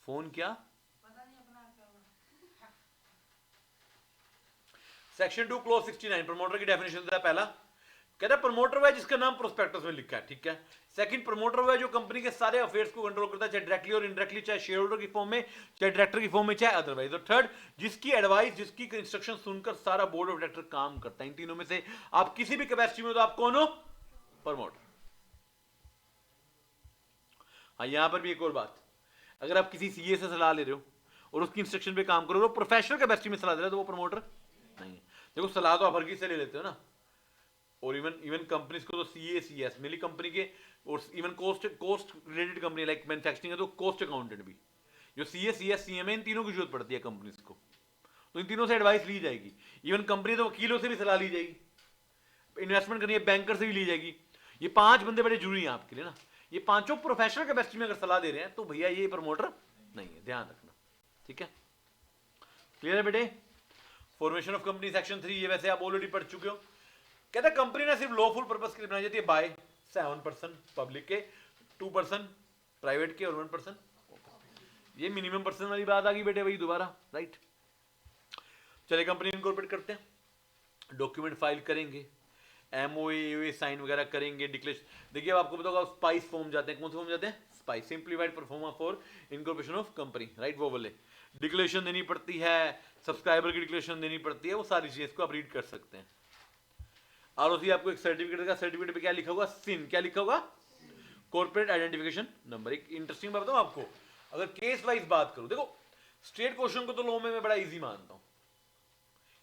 फोन क्या? सेक्शन 2 क्लॉज 69 प्रमोटर की डेफिनेशन देता है। पहला कहता है प्रमोटर वह जिसका नाम प्रोस्पेक्टस में लिखा है, ठीक है। सेकंड, प्रमोटर वह जो कंपनी के सारे अफेयर्स को कंट्रोल करता है, चाहे डायरेक्टली और इनडायरेक्टली, चाहे शेयर होल्डर की फॉर्म में, चाहे डायरेक्टर की फॉर्म में, चाहे अदरवाइज। और थर्ड, जिसकी एडवाइस, जिसकी इंस्ट्रक्शन सुनकर सारा बोर्ड ऑफ डायरेक्टर काम करता है। इन तीनों में से आप किसी भी कैपेसिटी में हो तो आप कौन हो? प्रमोटर। हाँ, यहां पर भी एक और बात, अगर आप किसी सीए से सलाह ले रहे हो और उसकी इंस्ट्रक्शन पे काम करो, प्रोफेशनल कैपेसिटी में सलाह दे रहे हो, तो वो प्रमोटर नहीं है। देखो, सलाह तो आप हर किसी से ले लेते हो ना, और इवन कंपनीज को तो सीए, सीएस, मेरी कंपनी के, और even cost related company like manufacturing है तो कोस्ट अकाउंटेंट भी, जो सीए, सीएस, सीएमए, इन तीनों की जरूरत पड़ती है कंपनीज को, तो इन तीनों से एडवाइस ली जाएगी। इवन कंपनी तो वकीलों से भी सलाह ली जाएगी, इन्वेस्टमेंट करनी है बैंकर से भी ली जाएगी। ये 5 बंदे बड़े जरूरी हैं आपके लिए ना, ये पांचों प्रोफेशनल कैपेसिटी में अगर सलाह दे रहे हैं तो भैया ये प्रमोटर नहीं है, ध्यान रखना, ठीक है। क्लियर है बेटे? फॉर्मेशन ऑफ कंपनी सेक्शन 3, ये वैसे आप ऑलरेडी पढ़ चुके हो। कहता है कंपनी ना सिर्फ लॉफुल पर्पस के लिए बनाई जाती है बाय 7% पब्लिक के, 2% प्राइवेट के और 1%। ये मिनिमम पर्सन वाली बात आ गई बेटे, वही दोबारा, राइट। चलिए, कंपनी इनकॉर्पोरेट करते हैं, डॉक्यूमेंट फाइल करेंगे, एमओए साइन वगैरह करेंगे, डिक्लेरेशन। देखिए, अब आपको बताओ स्पाइस फॉर्म जाते हैं, कौन से फॉर्म जाते हैं? Spice, simplified pro forma for incorporation of company, right. वो बोले डिक्लेरेशन देनी पड़ती है, सब्सक्राइबर की डिक्लेरेशन देनी पड़ती है, वो सारी चीजें इसको आप रीड कर सकते हैं। आरओसी आपको एक सर्टिफिकेट देगा, सर्टिफिकेट पे क्या लिखा होगा? सिन, क्या लिखा होगा? Corporate identification number. एक इंटरेस्टिंग बात बताऊं आपको, अगर केस वाइज बात करूं, देखो स्टेट क्वेश्चन को तो लॉ में मैं बड़ा इजी मानता हूं,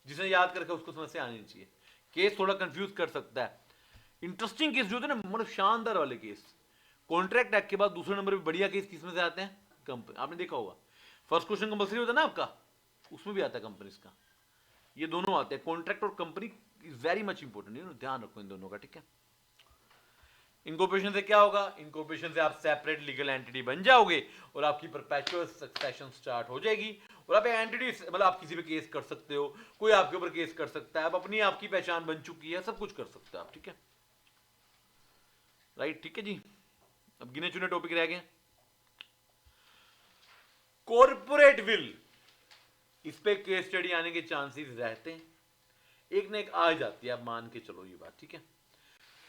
जिसने याद करके उसको समस्या आनी चाहिए। केस थोड़ा कंफ्यूज कर सकता है। इंटरेस्टिंग केस जो होते हैं ना, मतलब शानदार वाले केस, कॉन्ट्रैक्ट एक्ट के बाद दूसरे नंबर पे बढ़िया केस किसमें से आते हैं? कंपनी। आपने देखा होगा फर्स्ट क्वेश्चन कंपल्सरी होता है ना आपका, उसमें भी आता है कंपनीज का। ये दोनों आते हैं, कॉन्ट्रैक्ट और company is very much important, ध्यान रखो इन दोनों का, ठीक है। इनकॉर्पोरेशन से क्या होगा? इनकॉर्पोरेशन से आप सेपरेट लीगल एंटिटी बन जाओगे और आपकी परपेचुअल सक्सेशन स्टार्ट हो जाएगी, और आप एंटिटी मतलब आप किसी पे केस कर सकते हो, कोई आपके ऊपर केस कर सकता है, आप अपनी आपकी पहचान बन चुकी है, सब कुछ कर सकते हो आप, ठीक है। राइट, ठीक है जी। अब गिने चुने टॉपिक रह गए। कॉर्पोरेट विल, इस पे केस स्टडी आने के चांसेस रहते हैं, एक ना एक आ जाती है, आप मान के चलो ये बात, ठीक है।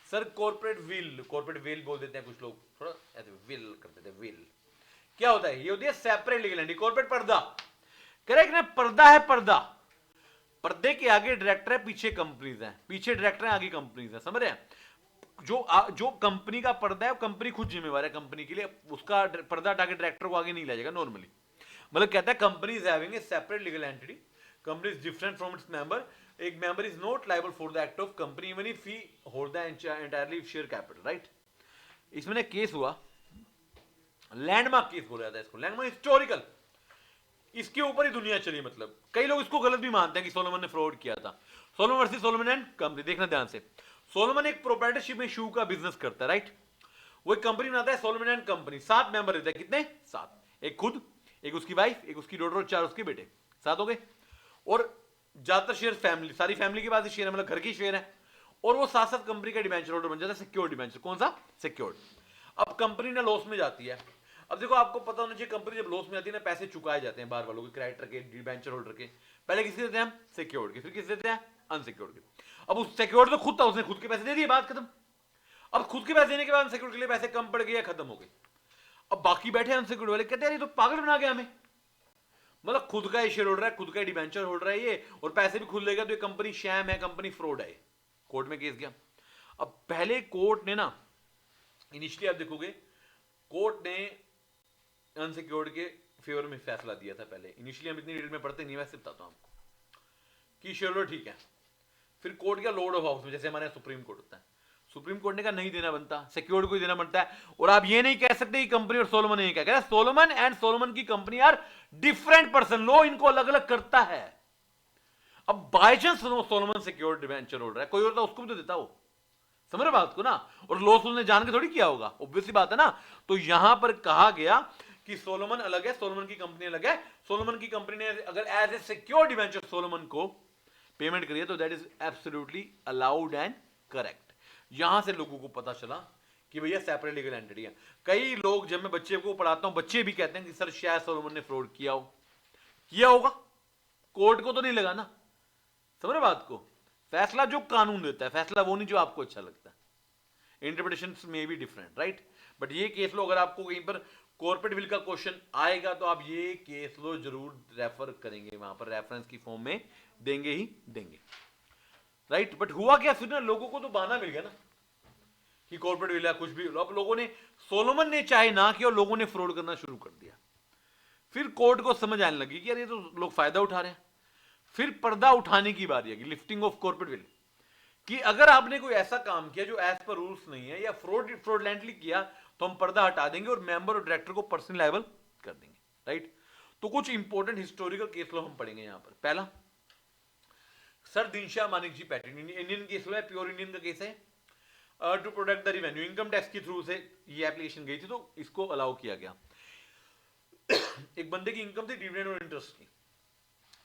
सर कॉर्पोरेट विल बोल देते हैं कुछ लोग, थोड़ा ऐसे विल कर देते हैं। विल क्या होता है? ये होती है सेपरेट लीगल एंटिटी। कॉर्पोरेट पर्दा, करेक्ट ना, पर्दा है, पर्दा, पर्दे के आगे डायरेक्टर है, पीछे कंपनीज हैं, पीछे डायरेक्टर है, आगे कंपनीज हैं, समझ रहे हैं? जो कंपनी का पर्दा है, कंपनी खुद जिम्मेवार है कंपनी के लिए, उसका पर्दा हटा के डायरेक्टर को आगे नहीं ले जाएगा नॉर्मली। मतलब कहता है company is having a separate legal entity, company is different from its member, एक member is not liable for the act of company even if he hold the entirely share capital, right. इसमें case हुआ, landmark case बोला जाता है इसको, landmark historical, इसके ऊपर ही दुनिया चली। मतलब कई लोग इसको गलत भी मानते हैं कि सोलोमन ने फ्रॉड किया था। Solomon versus Solomon and company, देखना ध्यान से। सोलोमन एक प्रोप्राइटरशिप में शू का बिजनेस करता है, राइट। वो एक कंपनी बनाता है, सोलोमन एंड कंपनी, 7 मेंबर रहते हैं, कितने? 7, एक खुद, एक उसकी वाइफ, एक उसकी डॉटर और 4 उसके बेटे, 7 हो गए। और ज्यादातर शेयर फैमिली, सारी फैमिली के पास शेयर है, मतलब घर की शेयर है। और वो साथ साथ कंपनी का डिबेंचर होल्डर बन जाता है, सिक्योर्ड डिबेंचर। कौन सा? सिक्योर्ड। अब कंपनी ना लॉस में जाती है। अब देखो आपको पता होना चाहिए, कंपनी जब लॉस में जाती है ना, पैसे चुकाए जाते हैं बाहर वालों के, क्रेडिटर के, डिबेंचर होल्डर के। पहले किसके देते हैं हम? सिक्योर्ड के, फिर किसके देते हैं? अनसिक्योर्ड के। अब उस सिक्योर्ड तो खुद था, उसने खुद के पैसे दे दिए, बात खत्म। अब खुद के पैसे देने के बाद अनसिक्योर्ड के लिए पैसे कम पड़ गए, खत्म हो गए। अब बाकी बैठे अनसिक्योर्ड वाले कहते हैं ये तो पागल बना गया हमें, मतलब खुद का शेयर होल्डर है, खुद का डिबेंचर होल्डर है ये, और पैसे भी खुद लेगा, तो ये कंपनी शैम है, कंपनी फ्रॉड है। कोर्ट में केस गया। अब पहले कोर्ट ने ना, इनिशियली आप देखोगे कोर्ट ने अनसिक्योर्ड के फेवर में फैसला दिया था। पहले इनिशियली हम इतनी डिटेल में पढ़ते नहीं, वैसे बताता हूं आपको कि शेयर होल्डर ठीक है। फिर कोर्ट गया लॉर्ड ऑफ हाउस में, जैसे हमारे सुप्रीम कोर्ट होता है। सुप्रीम कोर्ट ने कहा नहीं देना बनता, सिक्योर्ड को ही देना बनता है। और आप ये नहीं कह सकते कि कंपनी और सोलोमन नहीं, क्या सोलोमन एंड सोलोमन की कंपनी आर डिफरेंट पर्सन, लो इनको अलग अलग करता है। अब by chance Solomon secured debenture holder है, कोई और था उसको भी तो देता वो, समझ रहे बात को ना। और लॉस उसने जान के थोड़ी किया होगा, ऑब्वियसली बात है ना। तो यहां पर कहा गया कि सोलोमन अलग है, सोलोमन की कंपनी अलग है। सोलोमन की कंपनी ने अगर as a secure debenture Solomon को पेमेंट करिए तो that is absolutely allowed and correct. यहां से लोगों को पता चला कि भैया सेपरेट लीगल एंटिटी है। कई लोग, जब मैं बच्चे को पढ़ाता हूं, बच्चे भी कहते हैं कि सर शायद सोलोमन ने फ्रॉड किया हो, किया होगा, कोर्ट को तो नहीं लगा ना, समझ रहे बात को। फैसला जो कानून देता है, फैसला वो नहीं जो आपको अच्छा लगता है। इंटरप्रिटेशन में भी डिफरेंट, राइट। बट ये केस लो, अगर आपको कहीं पर कॉर्पोरेट विल का क्वेश्चन आएगा तो आप ये केस लो जरूर रेफर करेंगे, वहां पर रेफरेंस की फॉर्म में देंगे ही देंगे, राइट। बट हुआ क्या फिर ना, लोगों को तो बहाना मिल गया ना कि कॉर्पोरेट विल है, कुछ भी। अब लोगों ने, सोलोमन ने चाहे ना किया, और लोगों ने फ्रॉड करना शुरू कर दिया। फिर कोर्ट को समझ आने लगी कि यार ये तो लोग फायदा उठा रहे हैं। फिर पर्दा उठाने की बारी है, लिफ्टिंग ऑफ कॉर्पोरेट विल, कि अगर आपने कोई ऐसा काम किया जो एज पर रूल्स नहीं है, या फ्रॉडलेंटली किया, तो हम पर्दा हटा देंगे और मेंबर और डायरेक्टर को पर्सनली लायबल कर देंगे, राइट। तो कुछ इंपॉर्टेंट हिस्टोरिकल केस लो हम पढ़ेंगे यहां पर। पहला, sir Dinshaw Maneckji Petit, Indian case law है, प्योर इंडियन का केस है। To protect the revenue, income tax के थ्रू से ये एप्लीकेशन गई थी, तो इसको अलाउ किया गया। एक बंदे की इनकम थी डिविडेंड और इंटरेस्ट की,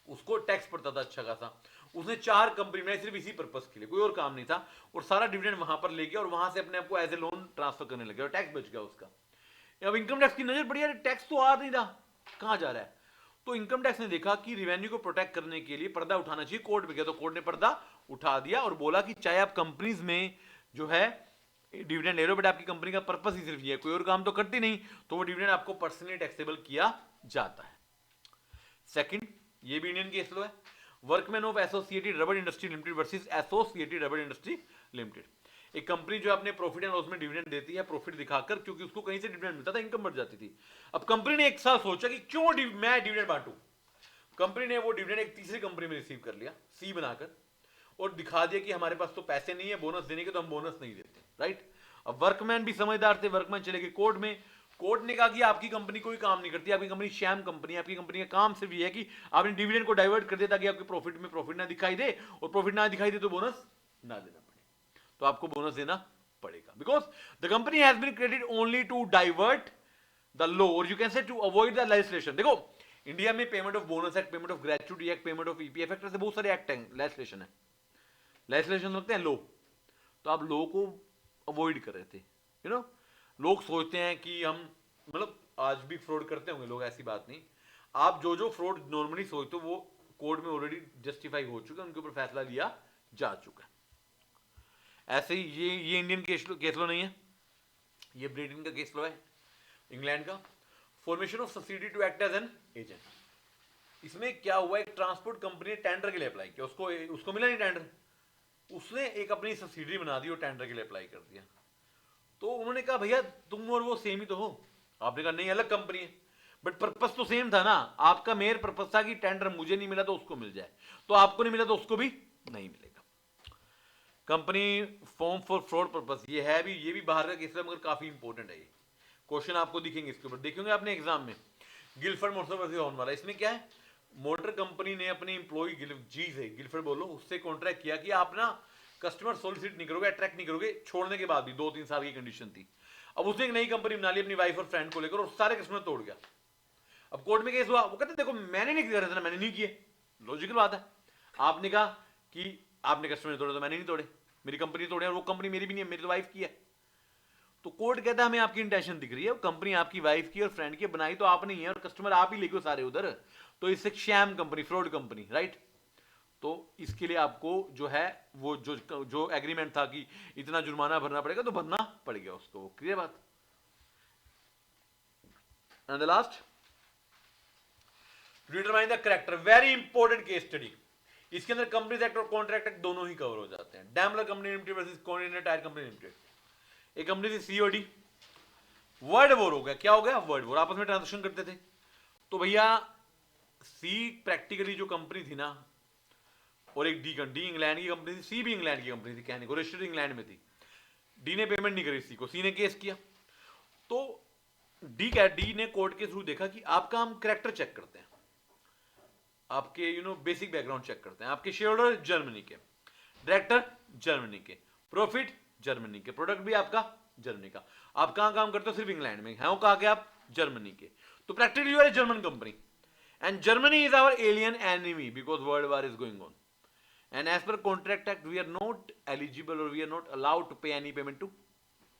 उसको टैक्स पड़ता था अच्छा खासा। उसने 4 कंपनी बनाई सिर्फ इसी पर्पस के लिए, कोई और काम नहीं था। और सारा डिविडेंड वहां पर ले गया और वहां से अपने आप को एज ए लोन ट्रांसफर करने लगे, और टैक्स बच गया उसका। अब इनकम टैक्स की नजर पड़ी, यार टैक्स तो आ नहीं रहा, कहां जा रहा है। तो इनकम टैक्स ने देखा कि रेवेन्यू को प्रोटेक्ट करने के लिए पर्दा उठाना चाहिए, कोर्ट में गया तो कोर्ट ने पर्दा उठा दिया और बोला कि चाहे आप कंपनीज में जो है डिविडेंड ले रहे हो, बट आपकी कंपनी का पर्पस ही सिर्फ ये है, कोई और काम तो करती नहीं, तो वो डिविडेंड आपको पर्सनली टैक्सेबल किया जाता है। सेकंड, ये भी इंडियन केस लो है, workman of associated rubber industry limited versus associated rubber industry limited. एक कंपनी जो अपने प्रॉफिट एंड लॉस में डिविडेंड देती है प्रॉफिट दिखाकर, क्योंकि उसको कहीं से डिविडेंड मिलता था, इनकम बढ़ जाती थी। अब कंपनी ने एक साल सोचा कि क्यों मैं डिविडेंड बांटू। कंपनी ने वो डिविडेंड एक तीसरी कंपनी में रिसीव कर लिया सी बनाकर, और दिखा दिया कि हमारे पास तो पैसे नहीं है बोनस देने के, तो हम बोनस नहीं देते, राइट। अब वर्कमैन भी समझदार थे, वर्कमैन चले गए कोर्ट में। कोर्ट ने कहा कि आपकी कंपनी कोई काम नहीं करती, आपकी कंपनी शैम कंपनी है, आपकी कंपनी का काम सिर्फ ये है कि आपने डिविडेंड को डाइवर्ट कर दिया ताकि आपके प्रॉफिट में प्रॉफिट ना दिखाई दे, और प्रॉफिट ना दिखाई दे तो बोनस ना देना पड़े। तो आपको बोनस देना पड़ेगा, because the company has been created only to divert the law, और you can say to avoid the legislation. देखो इंडिया में payment of bonus act, payment of gratuity act, payment of EPF act, ऐसे बहुत सारे act हैं, legislation है, legislation लगते हैं लो। तो आप लो को अवॉइड कर रहे थे, यू नो। लोग सोचते हैं कि हम, मतलब आज भी फ्रॉड करते होंगे लोग, ऐसी बात नहीं। आप जो जो फ्रॉड नॉर्मली सोचते हो वो कोर्ट में ऑलरेडी जस्टिफाई हो चुका है, उनके ऊपर फैसला लिया जा चुका है। ऐसे ही ये इंडियन केस लो नहीं है, ये ब्रिटेन का केस लो है, इंग्लैंड का। Formation of subsidy to act as an agent. इसमें क्या हुआ, एक ट्रांसपोर्ट कंपनी ने टेंडर के लिए अप्लाई किया, उसको मिला नहीं टेंडर, उसने एक अपनी सब्सिडी बना दी और टेंडर के लिए अप्लाई कर दिया। तो उन्होंने कहा भैया तुम और वो सेम ही तो हो। आपने कहा नहीं अलग कंपनी है, बट पर्पस तो सेम था ना। आपका मेयर पर्पस था कि टेंडर मुझे नहीं मिला तो उसको मिल जाए, तो आपको नहीं मिला तो उसको भी नहीं मिलेगा। Company form for fraud purpose, ये है भी, ये भी बाहर का केस है मगर काफी इंपॉर्टेंट है। ये क्वेश्चन आपको दिखेंगे इसके ऊपर, देखेंगे आपने एग्जाम में। गिलफर्ड मोटर वर्सेस हॉर्नवाला, इसमें क्या है, मोटर कंपनी ने अपनी इंप्लॉय जी से, गिलफर्ड बोलो, उससे कॉन्ट्रैक्ट किया कि आप ना कस्टमर सोलिसिट नहीं करोगे, अट्रैक्ट नहीं करोगे, छोड़ने के बाद भी 2-3 साल की कंडीशन थी। अब उसने एक नई कंपनी बना ली अपनी वाइफ और फ्रेंड को लेकर, और सारे कस्टमर तोड़ गया। अब कोर्ट में केस हुआ, वो कहते देखो मैंने नहीं किया था, मैंने नहीं किए, लॉजिकल बात है। आपने कहा कि आपने कस्टमर तोड़े तो मैंने नहीं तोड़े, मेरी कंपनी तोड़े, और वो कंपनी मेरी भी नहीं है, मेरी तो वाइफ की है। तो कोर्ट कहता है हमें आपकी इंटेंशन दिख रही है, कंपनी आपकी वाइफ की और फ्रेंड की, बनाई तो आप नहीं है, और कस्टमर आप ही लेके सारे उधर, तो इससे sham company, fraud company, right. तो इसके लिए आपको जो है वो जो एग्रीमेंट था कि इतना जुर्माना भरना पड़ेगा, तो भरना पड़ गया उसको, क्लियर बात। And the last, determine the character, very important case study. इसके अंदर कंपनीज एक्ट और कॉन्ट्रैक्ट एक्ट दोनों ही कवर हो जाते हैं। Daimler company limited versus continental tyre company limited, एक कंपनी थी सीओडी, वर्ड वॉर हो गया। क्या हो गया, वर्ड वॉर, आपस में ट्रांजेक्शन करते थे। तो भैया सी प्रैक्टिकली जो कंपनी थी ना, और एक डी इंग्लैंड की कंपनी थी, सी भी इंग्लैंड की कंपनी थी, कहने को रजिस्टर्ड इंग्लैंड में थी। डी ने पेमेंट नहीं करी सी को, सी ने केस किया। तो डी ने कोर्ट के थ्रू देखा कि आपका हम कैरेक्टर चेक करते हैं, आपके बेसिक बैकग्राउंड चेक करते हैं। आपके शेयर होल्डर जर्मनी के, डायरेक्टर जर्मनी के, प्रॉफिट जर्मनी के, प्रोडक्ट भी आपका जर्मनी का। आप कहां काम करते हो, सिर्फ इंग्लैंड में है, वो कहा कि आप जर्मनी के। तो practically you are a German company, and Germany is our alien enemy because world war is going on, and as per contract act we are not eligible or we are not allowed to pay any payment to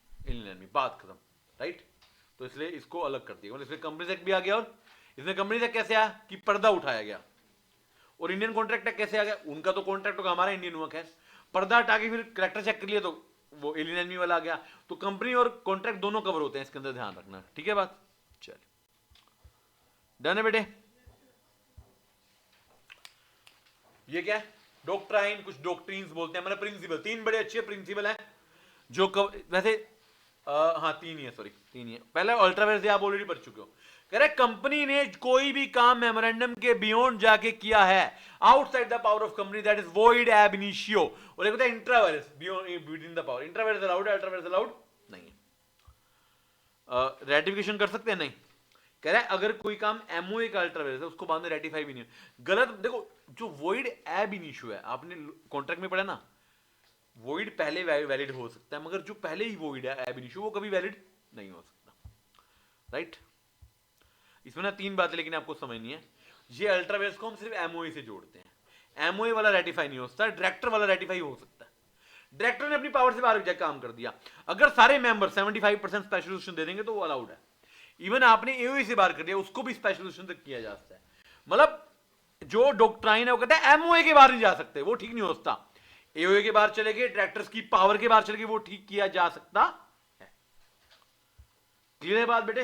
alien enemy, बात खत्म, right. तो इसलिए इसको अलग कर दिया, इसलिए companies act भी आ गया, और इसमें कंपनीज एक्ट कैसे आया कि पर्दा उठाया गया, और इंडियन कॉन्ट्रैक्ट एक्ट कैसे आ गया, उनका तो कॉन्ट्रैक्ट होगा, हमारा इंडियन हुआ, खैर पर्दा हटा के फिर कैरेक्टर चेक कर लिया तो वो एलियन एनिमी वाला आ गया। तो कंपनी और कॉन्ट्रैक्ट दोनों कवर होते हैं, इसके अंदर ध्यान रखना, ठीक है बात। चलिए डन है बेटे। ये क्या है, डॉक्ट्राइन, कुछ डॉक्ट्रिन्स बोलते हैं, मतलब प्रिंसिपल, 3 बड़े अच्छे प्रिंसिपल हैं जो वैसे हाँ 3 ही है, सॉरी 3 ही है। पहले अल्ट्रावेयर आप ऑलरेडी पढ़ चुके हो। कह रहे कंपनी ने कोई भी काम मेमोरेंडम के बियॉन्ड जाके किया है, outside the power of company, that is void ab initio. और एक होता है intra vires, beyond within the power. Intra vires allowed है, अल्ट्रावायरस अलाउड नहीं है। रेटिफिकेशन कर सकते हैं, नहीं। कह रहा है अगर कोई काम एमओए का अल्ट्रावायरस है उसको बाद में रेटिफाई भी नहीं है, गलत। देखो जो वॉइड एब इनिशियो है, आपने कॉन्ट्रैक्ट में पढ़ा ना, वॉइड पहले वैलिड हो सकता है, मगर जो पहले ही वॉइड है एब इनिशियो वो कभी वैलिड नहीं हो सकता, राइट। इसमें ना 3 बातें लेकिन आपको समझनी है। ये अल्ट्रावायरस को हम सिर्फ एमओए से जोड़ते हैं, एमओए वाला रेटिफाई नहीं हो सकता, डायरेक्टर वाला रेटिफाई हो सकता है। डायरेक्टर ने अपनी पावर से बाहर काम कर दिया, अगर सारे मेंबर 75% स्पेशल दे देंगे तो वो अलाउड है। इवन आपने एओए से बाहर कर दिया, उसको भी स्पेशल तक किया जा सकता है। मतलब जो डॉक्ट्राइन है वो कहता है एमओए के बाहर नहीं जा सकते, वो ठीक नहीं हो सकता। एओए के बाहर चले गए, डायरेक्टर्स की पावर के बाहर चले गए, वो ठीक किया जा सकता है। क्लियर है बात बेटे।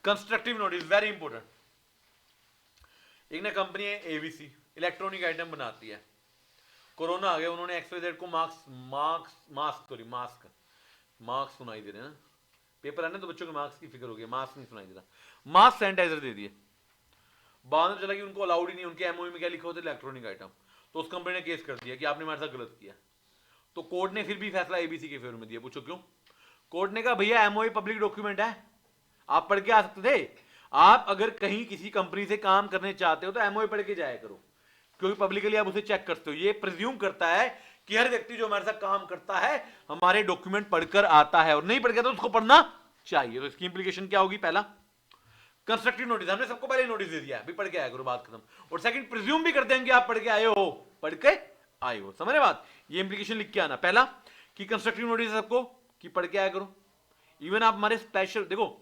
Constructive notice very important. एक ना कंपनी है एवीसी, इलेक्ट्रॉनिक आइटम बनाती है, कोरोना आ गया, उन्होंने XYZ को मास्क सुनाई दे रहे हैं ना, पेपर आने तो बच्चों के मार्क्स की फिक्र हो गई, मास्क नहीं सुनाई दे रहा, मास्क सैनिटाइजर दे दिए। बाद में चला कि उनको अलाउड ही नहीं, उनके एमओयू में क्या लिखा होता है, इलेक्ट्रॉनिक आइटम। तो उस कंपनी ने केस कर दिया कि आपने हमारे साथ गलत किया। तो कोर्ट ने फिर भी फैसला एबीसी के फेवर में दिया। पूछो क्यों? कोर्ट ने कहा भैया एमओयू पब्लिक डॉक्यूमेंट है, आप पढ़ के आ सकते थे। आप अगर कहीं किसी कंपनी से काम करने चाहते हो तो एमओयू पढ़ के जाया करो, क्योंकि पब्लिकली आप उसे चेक करते हो। ये प्रिज्यूम करता है कि हर व्यक्ति जो हमारे साथ काम करता है हमारे डॉक्यूमेंट पढ़कर आता है, और नहीं पढ़ गया तो उसको पढ़ना चाहिए। तो इसकी इंप्लीकेशन क्या होगी? पहला, कंस्ट्रक्टिव नोटिस, हमने सबको पहले नोटिस दे दिया, अभी पढ़ के आया करो, बात खत्म। और सेकंड, प्रिज्यूम भी करते हैं कि आप पढ़ के आए हो, पढ़ के आए हो, समझ रहे बात? ये इंप्लीकेशन लिख के आना। पहला कि कंस्ट्रक्टिव नोटिस सबको कि पढ़ के आया करो। इवन आप हमारे स्पेशल, देखो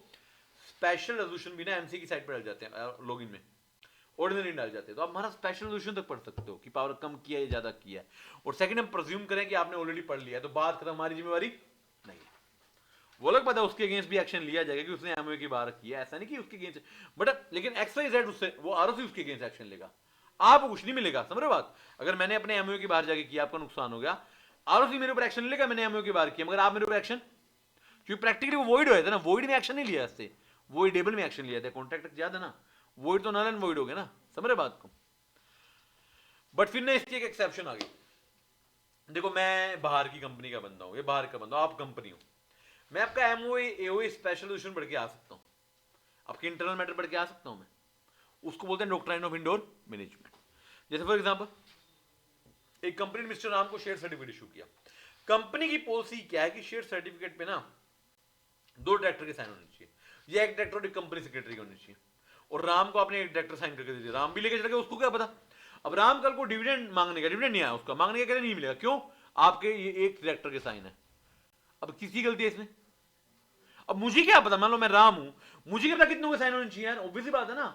स्पेशल रेजोल्यूशन भी ना एमसी की साइट पर डाल जाते हैं, लॉगिन में ऑर्डिनरी डाल जाते हैं, तो आप हमारा स्पेशल रेजोल्यूशन तक पढ़ सकते हो कि पावर कम किया या ज्यादा किया है। और सेकंड, हम प्रिज्यूम करें कि आपने ऑलरेडी पढ़ लिया है, तो बात खत्म, हमारी जिम्मेवारी नहीं है। वो लोग पता है उसके अगेंस्ट भी एक्शन लिया जाएगा कि उसने एमओयू की बार किया, ऐसा नहीं कि उसके अगेंस्ट, बट लेकिन XYZ उससे, वो आरओसी उसके अगेंस्ट एक्शन लेगा, आपको कुछ नहीं मिलेगा। समझ रहे हो बात? अगर मैंने अपने एमओयू की बाहर जाके किया, आपका नुकसान हो गया, आरओसी मेरे ऊपर एक्शन लेगा, मैंने एमओयू की बाहर किया, मगर आप मेरे ऊपर एक्शन, क्योंकि प्रैक्टिकली वो वॉइड हुए थे ना, वॉइड में एक्शन नहीं लिया, इससे वॉइडेबल में एक्शन लिया था। कॉन्ट्रैक्ट याद है ना, वॉइड तो नल एंड वॉइड हो गया ना, समझ रहे बात को? बट फिर ना इसकी एक एक्सेप्शन आ गई। देखो मैं बाहर की कंपनी का बंदा हूं, ये बाहर का बंदा, आप कंपनी हो, मैं आपका एमओए एओए स्पेशल रेजोल्यूशन पढ़ के आ सकता हूं, आपके इंटरनल मैटर पढ़ के आ सकता हूं मैं, उसको बोलते हैं डॉक्ट्राइन ऑफ इंडोर मैनेजमेंट। जैसे फॉर एग्जांपल, एक कंपनी ने मिस्टर राम को शेयर सर्टिफिकेट इशू किया। कंपनी की पॉलिसी क्या है कि शेयर सर्टिफिकेट पे ना 2 डायरेक्टर के साइन होने चाहिए, या एक डायरेक्टर और एक कंपनी सेक्रेटरी के होने चाहिए, और राम को आपने एक डायरेक्टर साइन करके दे दिया, राम भी लेके चल गया, उसको क्या पता। अब राम कल को डिविडेंड मांगने का, डिविडेंड नहीं आया उसका, मांगने का कहते नहीं मिलेगा, क्यों? आपके ये एक डायरेक्टर के साइन है। अब किसकी गलती है इसमें? अब मुझे क्या पता, मान लो मैं राम हूं, मुझे क्या पता कितनों के साइन होने चाहिए यार, ऑब्वियस बात है ना।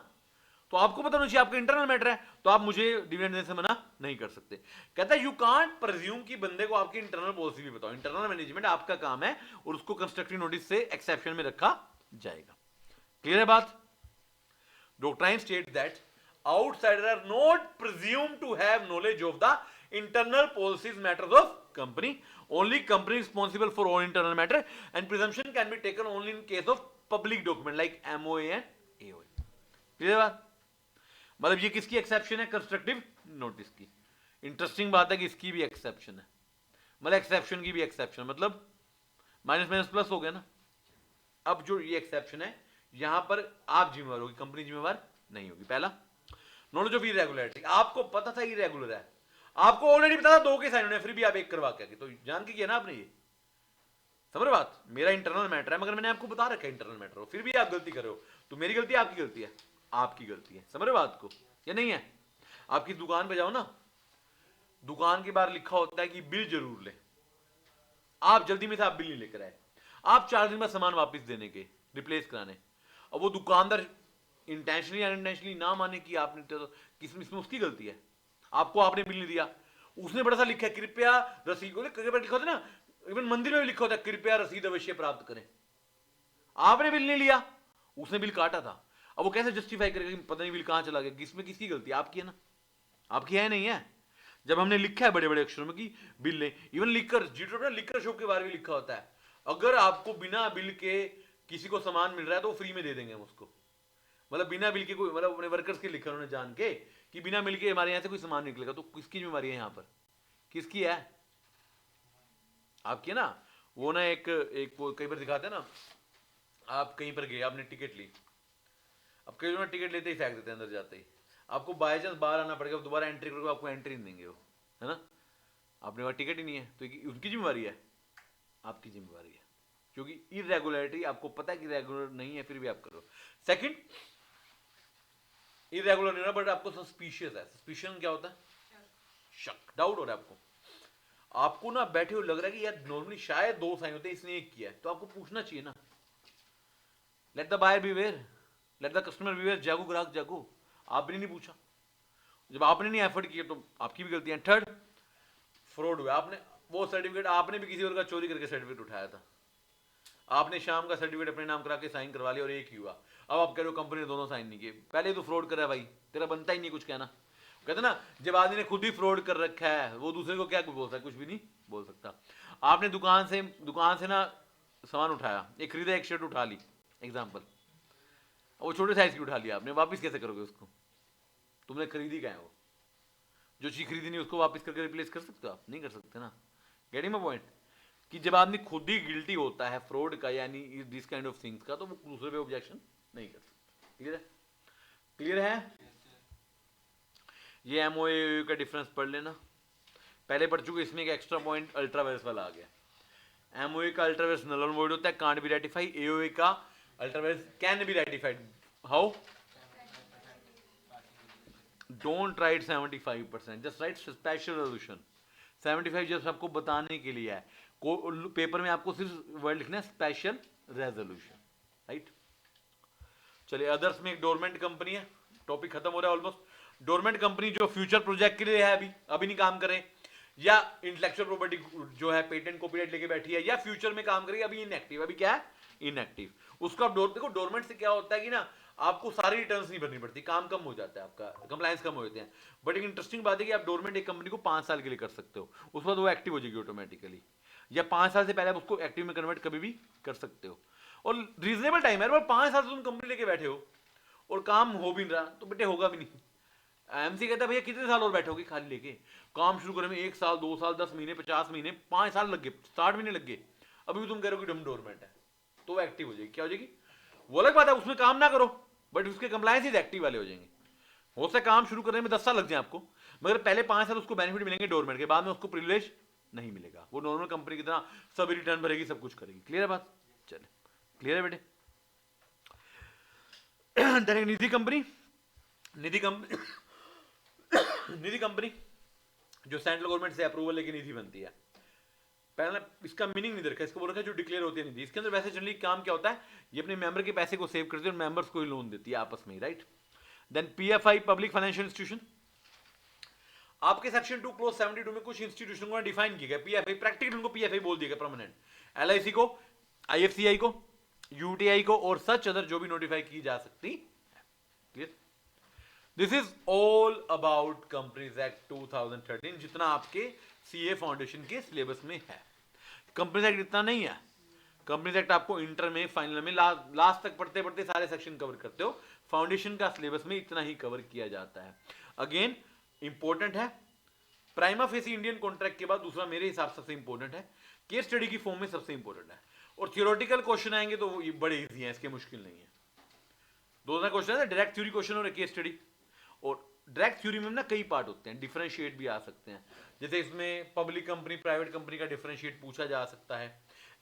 तो आपको पता होना चाहिए, आपका इंटरनल मैटर है, तो आप मुझे डिविडेंड देने से मना नहीं कर सकते। कहता है यू कांट प्रिज्यूम कि बंदे को आपकी इंटरनल पॉलिसी भी बताओ, इंटरनल मैनेजमेंट आपका काम है, और उसको कंस्ट्रक्टिव नोटिस से एक्सेप्शन में रखा जाएगा। क्लियर है बात? Doctrine state that outsider are not presumed to have knowledge of the internal policies matters of company. Only company responsible for all internal matter, and presumption can be taken only in case of public document like MOA and AOA. Clear बात? मतलब ये किसकी exception है? Constructive notice की। Interesting बात है कि इसकी भी एक्सेप्शन है, मतलब एक्सेप्शन की भी एक्सेप्शन, मतलब माइनस माइनस प्लस हो गया ना। अब जो ये एक्सेप्शन है, यहां पर आप जिम्मेवार होगी, कंपनी जिम्मेवार नहीं होगी। पहला, नॉलेज ऑफ इरेगुलरिटी, आपको पता था इरेगुलर है, आपको ऑलरेडी पता था 2 के साइन होने, फिर भी आप एक करवा के, तो जान के किया ना आपने ये, समझ रहे बात? मेरा इंटरनल मैटर है, मगर मैंने आपको बता रखा है इंटरनल मैटर हो, फिर भी आप गलती कर रहे हो, तो मेरी गलती है आपकी गलती है? आपकी गलती है। समझ रहे बात को या नहीं है? आपकी दुकान पे जाओ ना, दुकान के बाहर लिखा होता है कि बिल जरूर ले, आप जल्दी में से आप बिल नहीं लेकर आए, आप 4 दिन बाद सामान वापस देने के, रिप्लेस कराने, अब वो दुकानदार इंटेंशनली अनइंटेंशनली ना माने कि आपने, तो किसमें इसमें उसकी गलती है? आपको आपने बिल नहीं दिया, उसने बड़ा सा लिखा है कृपया रसीद, कई बार लिखा होता है ना, इवन मंदिर में भी लिखा होता है कृपया रसीद अवश्य प्राप्त करें, आपने बिल नहीं लिया, उसने बिल काटा था, अब वो कैसे जस्टिफाई करेगा कि पता नहीं बिल कहां चला गया? किसमें किसकी गलती? आपकी है ना, आपकी है नहीं है? जब हमने लिखा है बड़े बड़े अक्षरों में कि बिल ले, even liquor zero liquor shop के बारे में लिखा होता है, अगर आपको बिना बिल के किसी को सामान मिल रहा है तो फ्री में दे देंगे हम उसको, मतलब बिना बिल के कोई, मतलब अपने वर्कर्स के लिखा उन्होंने जान के कि बिना बिल के हमारे यहां से कोई सामान निकलेगा, तो किसकी जिम्मेवारी है यहां पर? किसकी है? आपकी है ना। वो ना एक वो कई बार दिखाते हैं ना, आप कहीं पर गए, आपने टिकट ली, अब कई बार टिकट लेते ही फेंक देते हैं अंदर जाते ही, आपको बाय चांस बाहर आना पड़ेगा, दोबारा एंट्री करोगे आपको एंट्री नहीं देंगे वो, है ना, आपने वहां टिकट ही नहीं है, तो उनकी जिम्मेवारी है? आपकी जिम्मेवारी है, क्योंकि इरेगुलरिटी आपको पता है कि रेगुलर नहीं है, फिर भी आप करो। सेकंड, इरेगुलर नहीं हो रहा बट आपको सस्पिशियस है। सस्पिशन क्या होता है? शक, डाउट हो रहा है आपको, आपको ना बैठे हुए लग रहा है कि यार नॉर्मली शायद 2 साइन होते हैं, इसने एक किया है, तो आपको पूछना चाहिए ना, let the buyer beware, let the customer beware, जागो ग्राहक जागो, आपने नहीं पूछा, जब आपने नहीं एफर्ट किया तो आपकी भी गलती है। थर्ड, फ्रॉड हुआ, आपने वो सर्टिफिकेट, आपने भी किसी और का चोरी करके सर्टिफिकेट उठाया था, आपने शाम का सर्टिफिकेट अपने नाम करा के साइन करवा लिया और एक ही हुआ, अब आप कह रहे हो कंपनी ने दोनों साइन नहीं किए, पहले तो फ्रॉड करा भाई, तेरा बनता ही नहीं कुछ कहना, कहते ना जब आदमी ने खुद ही फ्रॉड कर रखा है वो दूसरे को क्या बोल सकता है, कुछ भी नहीं बोल सकता। आपने दुकान से ना सामान उठाया, एक खरीदा, एक शर्ट उठा ली एग्जाम्पल, वो छोटे साइज की उठा लिया आपने, वापस कैसे करोगे उसको? तुमने खरीदी क्या है? वो जो चीज खरीदी नहीं उसको वापस करके रिप्लेस कर सकते हो आप? नहीं कर सकते ना। Getting my point? कि जब आदमी खुद ही गिल्टी होता है फ्रॉड का यानी दिस काइंड ऑफ थिंग्स का, तो वो दूसरे पे ऑब्जेक्शन नहीं कर सकता। क्लियर है? क्लियर है? ये एमओए का डिफरेंस पढ़ लेना, पहले पढ़ चुके। इसमें एक एक्स्ट्रा पॉइंट अल्ट्रावायरस वाला आ गया। एमओए का अल्ट्रावायरस नल एंड वॉइड होता है, कांट बी रेटिफाई। एओए का ultra vires can be ratified. How? Don't write 75%, just right special resolution. 75 just आपको बताने के लिए है, पेपर में आपको सिर्फ वर्ड लिखना है स्पेशल रेजोल्यूशन, राइट। चलिए अदर्स में एक डोरमेंट कंपनी है, टॉपिक खत्म हो रहा है ऑलमोस्ट। डोरमेंट कंपनी जो फ्यूचर प्रोजेक्ट के लिए है, अभी नहीं काम करे, या इंटेलेक्चुअल प्रॉपर्टी जो है पेटेंट कॉपीराइट लेके बैठी है, या फ्यूचर में काम करेगी, अभी इनएक्टिव। अभी क्या है? इनएक्टिव। उसको आप देखो डोरमेंट से क्या होता है कि ना आपको सारी रिटर्न्स नहीं भरनी पड़ती, काम कम हो जाता है, आपका कंप्लायंस कम हो जाते हैं। बट एक इंटरेस्टिंग बात है कि आप डोरमेंट एक कंपनी को 5 साल के लिए कर सकते हो, उसके बाद वो एक्टिव हो जाएगी ऑटोमेटिकली, या 5 साल से पहले आप उसको एक्टिव में कन्वर्ट कभी भी कर सकते हो। और रीजनेबल टाइम है, 5 साल से तुम कंपनी लेके बैठे हो और काम हो भी नहीं रहा तो बेटे होगा भी नहीं। एमसी कहता है भैया कितने साल और बैठोगे खाली लेके, काम शुरू करने में 1 साल 2 साल 10 महीने 50 महीने 5 साल लग गए, 60 महीने लग गए, अभी भी तुम कह रहे हो कि डम डोरमेंट है, तो वो एक्टिव हो जाएगी। क्या हो जाएगी? वो अलग बात है उसमें काम ना करो, बट उसके कंप्लायंस एक्टिव वाले हो जाएंगे। हो सकता है काम शुरू करने में 10 साल लग जाए आपको, मगर पहले 5 साल उसको बेनिफिट मिलेंगे डोरमेंट के, बाद में उसको प्रिविलेज नहीं मिलेगा, वो नॉर्मल कंपनी की तरह सब रिटर्न भरेगी, सब कुछ करेगी। क्लियर है बात? चले क्लियर है बेटे? निधि कंपनी, निधि कंपनी निधि कंपनी जो सेंट्रल गवर्नमेंट से अप्रूवल लेके निधि बनती है। पहले इसका मीनिंग नहीं देखा, इसको बोल रखा है जो डिक्लेयर होती है निधि। इसके अंदर वैसे जनरली काम क्या होता है, ये अपने मेंबर के पैसे को सेव करती है और मेंबर्स को ही लोन देती है आपस में ही, right. Then PFI public financial institution, आपके सेक्शन 2 क्लोज 72 में कुछ इंस्टीट्यूशन को डिफाइन किया गया पीएफआई, प्रैक्टिकली उनको पीएफआई बोल दिया गया परमानेंट। एलआईसी को, आईएफसीआई को, यूटीआई को और सच अदर जो भी नोटिफाई की जा सकती है। Clear? This is all about companies act 2013, जितना आपके सीए फाउंडेशन के सिलेबस में है। कंपनीज एक्ट इतना नहीं है, कंपनीज एक्ट आपको इंटर में फाइनल में लास्ट तक पढ़ते पढ़ते सारे सेक्शन कवर करते हो, फाउंडेशन का सिलेबस में इतना ही कवर किया जाता है। अगेन इंपॉर्टेंट है, प्राइमा फेसी इंडियन कॉन्ट्रैक्ट के बाद दूसरा मेरे हिसाब से सबसे इंपॉर्टेंट है, केस स्टडी की फॉर्म में सबसे इंपॉर्टेंट है। और थियोरेटिकल क्वेश्चन आएंगे तो ये बड़े इजी हैं, इसके मुश्किल नहीं है। दोनों क्वेश्चन है, डायरेक्ट थ्योरी क्वेश्चन और केस स्टडी। और डायरेक्ट थ्योरी में ना कई पार्ट होते हैं, डिफरेंशिएट भी आ सकते हैं, जैसे इसमें पब्लिक कंपनी प्राइवेट कंपनी का डिफरेंशिएट पूछा जा सकता है,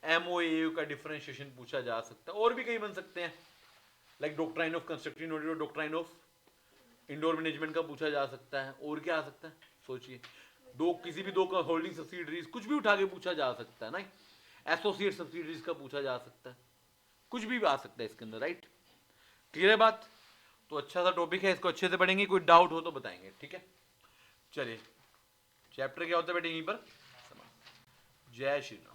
एमओए का डिफरेंशिएशन पूछा जा सकता है, और भी कई बन सकते हैं, like doctrine of constructive notice और डॉक्ट्राइन ऑफ इंडोर मैनेजमेंट का पूछा जा सकता है। और क्या आ सकता है सोचिए, किसी भी दो होल्डिंग सब्सिडरीज कुछ भी उठा के पूछा जा सकता है ना, एसोसिएट सब्सिडरीज का पूछा जा सकता है, कुछ भी आ सकता है इसके अंदर, राइट। क्लियर है बात? तो अच्छा सा टॉपिक है, इसको अच्छे से पढ़ेंगे, कोई डाउट हो तो बताएंगे, ठीक है। चलिए चैप्टर क्या होता है बेटे यहीं पर, जय श्री राम।